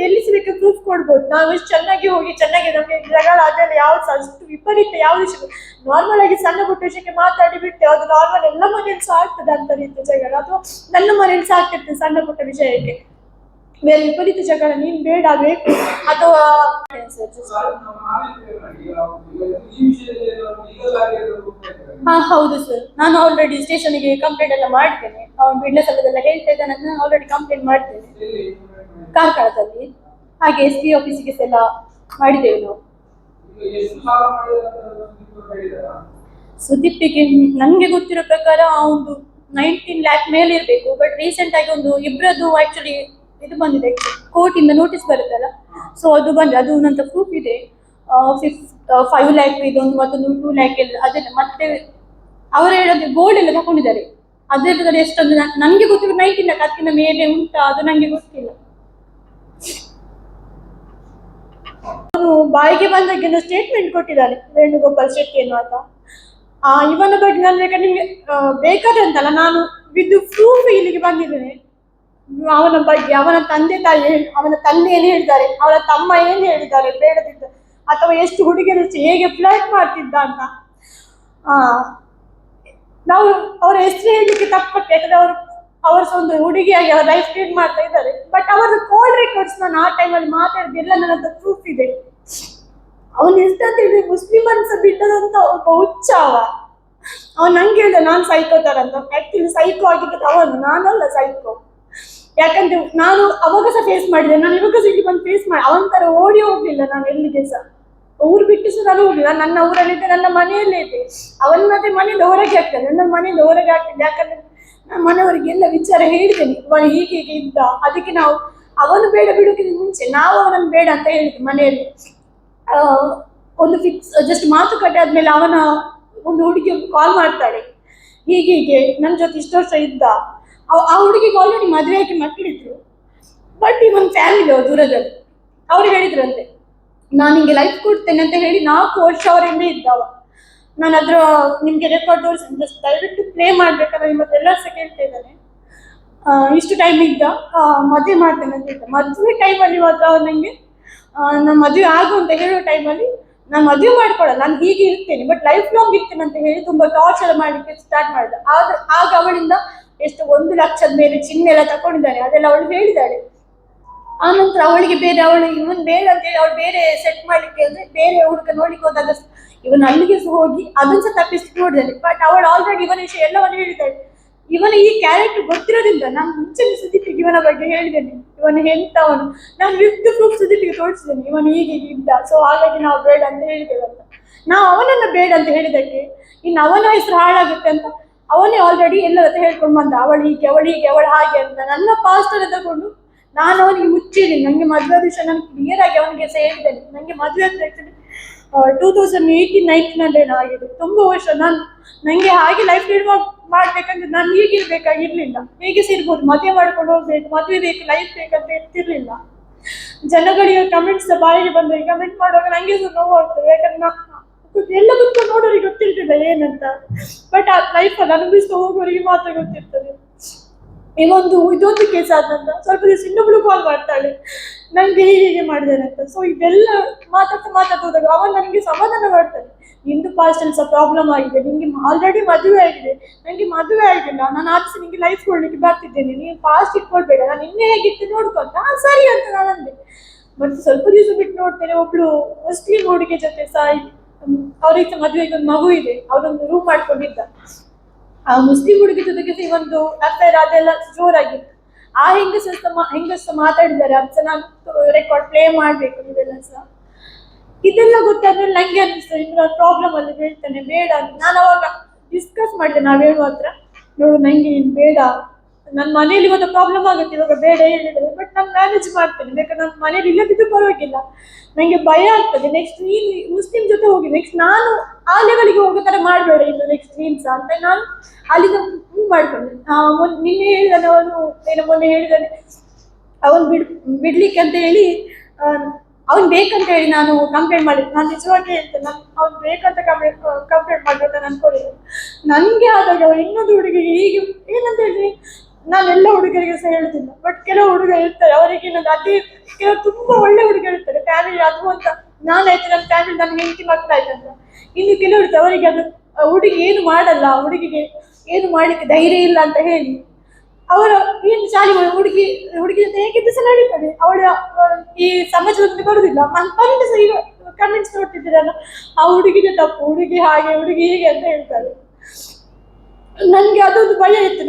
ಎಲ್ಲಿ ಸಿಗಕ್ಕೆ ಪ್ರೂಫ್ ಕೊಡ್ಬೋದು. ನಾವು ಎಷ್ಟು ಚೆನ್ನಾಗಿ ಹೋಗಿ ಚೆನ್ನಾಗಿ ನಮಗೆ ಜಗಳ ಅದೆಲ್ಲ ಯಾವ್ದು ಸಹ ಅಷ್ಟು ವಿಪರೀತ ಯಾವ ವಿಷಯ ನಾರ್ಮಲ್ ಆಗಿ ಸಣ್ಣ ಪುಟ್ಟ ವಿಷಯಕ್ಕೆ ಮಾತಾಡಿ ಬಿಟ್ಟೆ, ಅದು ನಾರ್ಮಲ್ ಎಲ್ಲ ಮನೇಲಿ ಸಹ ಆಗ್ತದೆ ಅಂತ ರೀತಿ ಜಗಳ, ಅಥವಾ ನನ್ನ ಮನೇಲಿ ಸಹ ಆಗ್ತಿರ್ತದೆ ಸಣ್ಣ ಪುಟ್ಟ ವಿಷಯಕ್ಕೆ. ಬೇರೆ ವಿಪರೀತ ಜಗಳ ನೀನ್ ಬೇಡ ಬೇಕು ಅಥವಾ ಹೌದು ಸರ್, ನಾನು ಆಲ್ರೆಡಿ ಸ್ಟೇಷನ್ಗೆ ಕಂಪ್ಲೇಂಟ್ ಎಲ್ಲ ಮಾಡಿದ್ದೇನೆ. ಅವ್ನು ಬಿಡ್ಲೆ ಸಲದೆಲ್ಲ ಹೇಳ್ತಾ ಇದ್ದಾನೆ, ನಾನು ಆಲ್ರೆಡಿ ಕಂಪ್ಲೇಂಟ್ ಮಾಡಿದ್ದೇನೆ ಕಾರ್ಕಳದಲ್ಲಿ. ಹಾಗೆ SP ಆಫೀಸಿಗೆ ಎಲ್ಲ ಮಾಡಿದ್ದೇವೆ ನಾವು. ಸುದೀಪಿಗೆ ನನಗೆ ಗೊತ್ತಿರೋ ಪ್ರಕಾರ ಒಂದು 19 lakh ಮೇಲೆ ಇರಬೇಕು. ಬಟ್ ರೀಸೆಂಟ್ ಆಗಿ ಒಂದು ಇಬ್ಬರದ್ದು ಆಕ್ಚುಲಿ ಇದು ಬಂದಿದೆ, ಕೋರ್ಟ್ ಇಂದ ನೋಟಿಸ್ ಬರುತ್ತಲ್ಲ, ಸೊ ಅದು ಬಂದಿದೆ. ಅದು ನಂತರ ಪ್ರೂಫ್ ಇದೆ. 5 lakh ಇದೊಂದು, ಮತ್ತೊಂದು 2 lakh ಎಲ್ಲ ಅದೆಲ್ಲ. ಮತ್ತೆ ಅವರು ಹೇಳೋದು ಗೋಲ್ಡ್ ಎಲ್ಲ ತಗೊಂಡಿದ್ದಾರೆ, ಅದೆಲ್ಲ ಎಷ್ಟೊಂದು ನನಗೆ ಗೊತ್ತಿರೋ 19 lakh, ಅದಕ್ಕಿಂತ ಮೇಲೆ ಉಂಟಾ ಅದು ನನಗೆ ಗೊತ್ತಿಲ್ಲ. ಅವನು ಬಾಯಿಗೆ ಬಂದಾಗೆಲ್ಲ ಸ್ಟೇಟ್ಮೆಂಟ್ ಕೊಟ್ಟಿದ್ದಾನೆ, ವೇಣುಗೋಪಾಲ್ ಶೆಟ್ಟಿ ಎನ್ನುವಾತ. ಇವನ ಬಗ್ಗೆ ನಾನು ಬೇಕಾದ್ರೆ ನಿಮ್ಗೆ ಬೇಕಾದಂತಲ್ಲ, ನಾನು ವಿತ್ ಪ್ರೂಫ್ ಇಲ್ಲಿಗೆ ಬಂದಿದ್ದೇನೆ. ಅವನ ಬಗ್ಗೆ ಅವನ ತಂದೆ ತಾಯಿ, ಅವನ ತಂದೆ ಏನ್ ಹೇಳಿದ್ದಾರೆ, ಅವನ ತಮ್ಮ ಏನ್ ಹೇಳಿದ್ದಾರೆ ಬೇಡದಿದ್ದ, ಅಥವಾ ಎಷ್ಟು ಹುಡುಗಿಯರು ಹೇಗೆ ಫ್ಲರ್ಟ್ ಮಾಡ್ತಿದ್ದ ಅಂತ. ನಾವು ಅವರ ಹೆಸರು ಹೇಳಲಿಕ್ಕೆ ತಪ್ಪಕ್ಕೆ, ಯಾಕಂದ್ರೆ ಅವರು ಒಂದು ಹುಡುಗಿಯಾಗಿ ಅವರ ಲೈಫ್ ಲೀಡ್ ಮಾಡ್ತಾ ಇದ್ದಾರೆ. ಬಟ್ ಅವರ ಕಾಲ್ ರೆಕಾರ್ಡ್ಸ್ ನಾನು ಆ ಟೈಮಲ್ಲಿ ಮಾತಾಡಿದೆಲ್ಲ ನನ್ನ ಹತ್ರ ಪ್ರೂಫ್ ಇದೆ. ಅವನು ಎಷ್ಟು ಅಂತ ಹೇಳಿದ್ರೆ ಮುಸ್ಲಿಂ ಅನ್ಸ ಬಿಟ್ಟದಂತ ಒಬ್ಬ ಹುಚ್ಚ ಅವನು ನಂಗೆ ಹೇಳಿದ ನಾನು ಸೈಕೋ ತರ ಅಂತ. ಆಕ್ಚುಲಿ ಸೈಕೋ ಆಗಿದ್ದು ಅವನು, ನಾನಲ್ಲ ಸೈಕೋ. ಯಾಕಂದ್ರೆ ನಾನು ಅವಾಗ ಸಹ ಫೇಸ್ ಮಾಡಿದೆ, ನಾನು ಇವಾಗ ಸಹ ಇಲ್ಲಿ ಬಂದು ಫೇಸ್ ಮಾಡಿ ಅವನ ತರ ಓಡಿ ಹೋಗ್ಲಿಲ್ಲ ನಾನು ಎಲ್ಲಿಗೆ ಸಹ. ಊರು ಬಿಟ್ಟು ಸಹ ನಾನು ಹೋಗ್ಲಿಲ್ಲ, ನನ್ನ ಊರಲ್ಲಿದ್ದೆ, ನನ್ನ ಮನೆಯಲ್ಲೇ ಇದ್ದೆ. ಅವನ ಮತ್ತೆ ಮನೆಯಿಂದ ಹೊರಗೆ ಆಗ್ತದೆ, ನನ್ನ ಮನೆಯಿಂದ ಹೊರಗೆ ಆಗ್ತಿದ್ದೆ. ಯಾಕಂದ್ರೆ ನಾನು ಮನೆಯವರಿಗೆ ಎಲ್ಲ ವಿಚಾರ ಹೇಳಿದ್ದೇನೆ, ಅವನು ಹೀಗೆ ಇದ್ದ. ಅದಕ್ಕೆ ನಾವು ಅವನು ಬೇಡ ಬಿಡೋಕ್ಕಿಂತ ಮುಂಚೆ ನಾವು ಅವನನ್ನು ಬೇಡ ಅಂತ ಹೇಳಿದ್ವಿ ಮನೆಯಲ್ಲಿ. ಒಂದು ಫಿಕ್ಸ್ ಜಸ್ಟ್ ಮಾತುಕತೆ ಆದ್ಮೇಲೆ ಅವನ ಒಂದು ಹುಡುಗಿ ಕಾಲ್ ಮಾಡ್ತಾಳೆ, ಹೀಗೆ ನನ್ನ ಜೊತೆ ಇಷ್ಟು ವರ್ಷ ಇದ್ದ. ಆ ಹುಡುಗಿಗೆ ಆಲ್ರೆಡಿ ಮದುವೆ ಆಗಿ ಮಕ್ಕಳಿದ್ರು. ಬಟ್ ಇವನ್ ಫ್ಯಾಮಿಲಿ ದೂರದಲ್ಲಿ ಅವ್ರು ಹೇಳಿದ್ರಂತೆ, ನಾನು ನಿಂಗೆ ಲೈಫ್ ಕೊಡ್ತೇನೆ ಅಂತ ಹೇಳಿ 4 ವರ್ಷ ಅವರಿಂದ ಇದ್ದವ. ನಾನು ಅದ್ರ ನಿಮ್ಗೆ ರೆಕಾರ್ಡ್ ತೋರಿಸಿ ದಯವಿಟ್ಟು ಪ್ಲೇ ಮಾಡ್ಬೇಕಂದ್ರೆ ನಿಮ್ಮ ಎಲ್ಲ ಸಹ ಕೇಳ್ತಾ ಇದ್ದಾನೆ. ಇಷ್ಟು ಟೈಮ್ ಇದ್ದ, ಮದುವೆ ಮಾಡ್ತೇನೆ ಅಂತ ಇದ್ದ. ಮದುವೆ ಟೈಮಲ್ಲಿ ಮಾತ್ರ ಅವ್ರು ನಂಗೆ ನಾನು ಮದುವೆ ಆಗು ಅಂತ ಹೇಳೋ ಟೈಮಲ್ಲಿ, ನಾನು ಮದುವೆ ಮಾಡ್ಕೊಳಲ್ಲ, ನಾನು ಹೀಗೆ ಇರ್ತೇನೆ ಬಟ್ ಲೈಫ್ ಲಾಂಗ್ ಇರ್ತೇನೆ ಅಂತ ಹೇಳಿ ತುಂಬಾ ಟಾರ್ಚರ್ ಮಾಡಲಿಕ್ಕೆ ಸ್ಟಾರ್ಟ್ ಮಾಡಿದ. ಆಗ ಅವಳಿಂದ ಎಷ್ಟು 1 ಲಕ್ಷದ ಮೇಲೆ ಚಿನ್ನ ಎಲ್ಲ ತಗೊಂಡಿದ್ದಾನೆ, ಅದೆಲ್ಲ ಅವಳು ಹೇಳಿದ್ದಾಳೆ. ಆ ನಂತರ ಅವಳಿಗೆ ಬೇರೆ, ಅವಳು ಇವನ್ ಬೇಡ ಅಂತ ಹೇಳಿ ಅವಳು ಬೇರೆ ಸೆಟ್ ಮಾಡ್ಲಿಕ್ಕೆ ಅಂದ್ರೆ ಬೇರೆ ಹುಡುಗ ನೋಡ್ಲಿಕ್ಕೆ ಹೋದಾಗ ಇವನ್ ಅಲ್ಲಿಗೆ ಹೋಗಿ ಅದನ್ನ ಸಹ ತಪ್ಪಿಸ್ಲಿಕ್ಕೆ ನೋಡಿದ್ದಾನೆ. ಬಟ್ ಅವಳು ಆಲ್ರೆಡಿ ಇವನ ವಿಷಯ ಎಲ್ಲವನ್ನು ಹೇಳಿದ್ದಾಳೆ. ಇವನ ಈ ಕ್ಯಾರೆಕ್ಟರ್ ಗೊತ್ತಿರೋದ್ರಿಂದ ನಾನು ಮುಂಚೆನೆ ಸುದೀಪಿಗೆ ಇವನ ಬಗ್ಗೆ ಹೇಳಿದ್ದೇನೆ, ಇವನು ಎಂತವನು, ನಾನು ವಿತ್ ಪ್ರೂಫ್ ಸುದೀಪಿಗೆ ತೋರಿಸಿದ್ದೇನೆ, ಇವನು ಹೀಗೆ ಇದ್ದ, ಸೊ ಹಾಗಾಗಿ ನಾವು ಬೇಡ ಅಂತ ಹೇಳಿದ್ದೇವೆ ಅಂತ. ನಾವು ಅವನನ್ನ ಬೇಡ ಅಂತ ಹೇಳಿದಕ್ಕೆ ಇನ್ನು ಅವನ ಹೆಸರು ಹಾಳಾಗುತ್ತೆ ಅಂತ ಅವನೇ ಆಲ್ರೆಡಿ ಎಲ್ಲರ ಹತ್ರ ಹೇಳ್ಕೊಂಡು ಬಂದ, ಅವಳು ಹಾಗೆ ಅಂತ. ನನ್ನ ಪಾಸ್ಟ್ ಅನ್ನ ತಗೊಂಡು ನಾನು ಅವನಿಗೆ ಮುಚ್ಚಿದ್ದೀನಿ. ನಂಗೆ ಮದುವೆ ವಿಷಯ ನಾನು ಕ್ಲಿಯರ್ ಆಗಿ ಅವನಿಗೆ ಸಹ ಹೇಳಿದ್ದೇನೆ. ನಂಗೆ ಮದುವೆ ಅಂತ ಆಕ್ಚುಲಿ 2018-19 ಆಗಿದೆ, ತುಂಬಾ ವರ್ಷ. ನಂಗೆ ಹಾಗೆ ಲೈಫ್ ಲೀಡ್ ಮಾಡ್ಬೇಕಂದ್ರೆ ನಾನು ಹೀಗಿರ್ಬೇಕಾಗಿರ್ಲಿಲ್ಲ, ಹೇಗೆ ಸೇರ್ಬೋದು, ಮದುವೆ ಮಾಡ್ಕೊಂಡು ಹೋಗ್ಬೇಕು, ಮದುವೆ ಬೇಕು, ಲೈಫ್ ಬೇಕಂತ ಹೇಳ್ತಿರ್ಲಿಲ್ಲ. ಜನಗಳಿಗೆ ಕಮೆಂಟ್ಸ್ ಬಾಯಿಗೆ ಬಂದ್ರೆ ಕಮೆಂಟ್ ಮಾಡುವಾಗ ನಂಗೆ ಸಹ ನೋವಾಗ್ತದೆ, ಯಾಕಂದ್ರೆ ಎಲ್ಲ ಕುತ್ಕೊಂಡು ನೋಡೋರಿಗೆ ಗೊತ್ತಿರ್ತಿಲ್ಲ ಏನಂತ. ಬಟ್ ಆ ಲೈಫಲ್ಲಿ ಅನುಭವಿಸ್ತಾ ಹೋಗೋರಿಗೆ ಮಾತ್ರ ಗೊತ್ತಿರ್ತದೆ. ಇದೊಂದು ಕೇಸ್ ಆದ ನಂತರ ಸ್ವಲ್ಪ ದಿವಸ ಇನ್ನೊಬ್ಳು ಕಾಲ್ ಮಾಡ್ತಾಳೆ, ನಂಗೆ ಹೀಗೆ ಮಾಡಿದ್ದೇನೆ ಅಂತ. ಸೊ ಇದೆಲ್ಲ ಮಾತಾಡ್ತಾ ಅವನು ನನಗೆ ಸಮಾಧಾನ ಮಾಡ್ತಾನೆ, ನಿಂದು ಪಾಸ್ಟ್ ಅಲ್ಲಿ ಸಹ ಪ್ರಾಬ್ಲಮ್ ಆಗಿದೆ, ನಿಂಗೆ ಆಲ್ರೆಡಿ ಮದುವೆ ಆಗಿದೆ, ನಂಗೆ ಮದುವೆ ಆಗಿಲ್ಲ, ನಾನು ಆಚೆ ನಿಂಗೆ ಲೈಫ್ ಕೊಡ್ಲಿಕ್ಕೆ ಬರ್ತಿದ್ದೇನೆ, ನೀನು ಪಾಸ್ಟ್ ಇಟ್ಕೊಳ್ಬೇಡ, ನಾನು ನಿನ್ನೆ ಹೇಗಿತ್ತು ನೋಡ್ಕೊಂತ ಸರಿ ಅಂತ ನಾನು ಅಂದೆ. ಮತ್ತೆ ಸ್ವಲ್ಪ ದಿವಸ ಬಿಟ್ಟು ನೋಡ್ತೇನೆ, ಒಬ್ಳು ಮುಸ್ಲಿಂ ಹುಡುಗಿ ಜೊತೆ ಅವ್ರಿಗೆ ಮದುವೆಗೆ ಒಂದು ಮಗು ಇದೆ, ಅವರೊಂದು ರೂಮ್ ಮಾಡ್ಕೊಂಡಿದ್ದ. ಆ ಮುಸ್ಲಿಂ ಹುಡುಗಿ ಜೊತೆಗೆ ಒಂದು ಅಫೇರ್ ಅದೆಲ್ಲ ಜೋರಾಗಿತ್ತು. ಆ ಹೆಂಗಸ ಮಾತಾಡಿದ್ದಾರೆ, ಅದು ಸಹ ನಾನು ರೆಕಾರ್ಡ್ ಪ್ಲೇ ಮಾಡ್ಬೇಕು ನೀವೆಲ್ಲ ಸಹ. ಇದೆಲ್ಲ ಗೊತ್ತಾದ್ಮೇಲೆ ನಂಗೆ ಅನಿಸ್ತದೆ ಇನ್ನು ಪ್ರಾಬ್ಲಮ್ ಅಲ್ಲಿ ಹೇಳ್ತಾನೆ ಬೇಡ ಅಂತ. ನಾನು ಅವಾಗ ಡಿಸ್ಕಸ್ ಮಾಡಿದೆ, ನಾವ್ ಹೇಳುವ ಹತ್ರ, ನೋಡು ನಂಗೆ ಬೇಡ, ನನ್ನ ಮನೇಲಿ ಒಂದು ಪ್ರಾಬ್ಲಮ್ ಆಗುತ್ತೆ ಇವಾಗ ಬೇಡ ಹೇಳಿದ್ರೆ, ಬಟ್ ನಾನು ಮ್ಯಾನೇಜ್ ಮಾಡ್ತೇನೆ, ಬೇಕಾದ್ರೆ ನನ್ನ ಮನೇಲಿ ಇಲ್ಲದಿದ್ದು ಪರವಾಗಿಲ್ಲ, ನಂಗೆ ಭಯ ಆಗ್ತದೆ. ನೆಕ್ಸ್ಟ್ ನೀನು ಮುಸ್ಲಿಂ ಜೊತೆ ಹೋಗಿ ನೆಕ್ಸ್ಟ್ ನಾನು ಆ ಲೆವೆಲ್ಗೆ ಹೋಗೋ ತರ ಮಾಡಬೇಡ ಇನ್ನು ನೆಕ್ಸ್ಟ್ ನೀನ್ಸ ಅಂತ ನಾನು ಅಲ್ಲಿಂದ ಮಾಡ್ಕೊಂಡೆ. ನಿನ್ನೆ ಹೇಳಿದಾನೆ ಅವನು, ಮೊನ್ನೆ ಹೇಳಿದಾನೆ ಅವನು ಬಿಡ್ಲಿಕ್ಕೆ ಅಂತ ಹೇಳಿ, ಅವ್ನು ಬೇಕಂತ ಹೇಳಿ ನಾನು ಕಂಪ್ಲೇಂಟ್ ಮಾಡಿದ್ದೆ. ನಾನು ನಿಜವಾಗಿ ಹೇಳ್ತೇನೆ, ಅವ್ನು ಬೇಕಂತ ಕಂಪ್ಲೇಂಟ್ ಮಾಡ್ಬೇಕಂತ ಅನ್ಕೊಂಡಿದ್ದೆ. ನನ್ಗೆ ಆದಾಗ ಅವ್ರು ಇನ್ನೊಂದು ಹುಡುಗಿಗೆ ಹೀಗೆ ಏನಂತ ಹೇಳಿ, ನಾನು ಎಲ್ಲ ಹುಡುಗರಿಗೆ ಸಹ ಹೇಳ್ತಿಲ್ಲ, ಬಟ್ ಕೆಲವು ಹುಡುಗ ಇರ್ತಾರೆ ಅವರಿಗೆ ಇನ್ನೊಂದು ಅದೇ, ಕೆಲವು ತುಂಬಾ ಒಳ್ಳೆ ಹುಡುಗ ಇರ್ತಾರೆ ಫ್ಯಾಮಿಲಿ ಅದು ಅಂತ, ನಾನಾಯ್ತು ನನ್ನ ಫ್ಯಾಮಿಲಿ ನನ್ನ ಹೆಂಡತಿ ಮಕ್ಕಳಾಯ್ತಂತ. ಇನ್ನು ಕೆಲವು ಇರ್ತಾರೆ ಅವರಿಗೆ ಅದು ಹುಡುಗಿ ಏನು ಮಾಡಲ್ಲ, ಹುಡುಗಿಗೆ ಏನು ಮಾಡ್ಲಿಕ್ಕೆ ಧೈರ್ಯ ಇಲ್ಲ ಅಂತ ಹೇಳಿ ಅವರ ಏನು ಶಾಲೆಗಳು ಹುಡುಗಿ ಜೊತೆ ಹೇಗಿದ್ದು ಸಹ ನಡೀತದೆ, ಅವಳ ಈ ಸಮಾಜದಲ್ಲಿ ಬರುದಿಲ್ಲ. ಮನೆಯಿಂದ ಸಹ ಈಗ ಕಮೆಂಟ್ಸ್ ನೋಡ್ತಿದ್ದೀರಲ್ಲ, ಆ ಹುಡುಗಿಗೆ ತಪ್ಪು, ಹುಡುಗಿ ಹಾಗೆ ಹುಡುಗಿ ಹೀಗೆ ಅಂತ ಹೇಳ್ತಾರೆ. ನನ್ಗೆ ಅದೊಂದು ಭಯ ಇತ್ತು.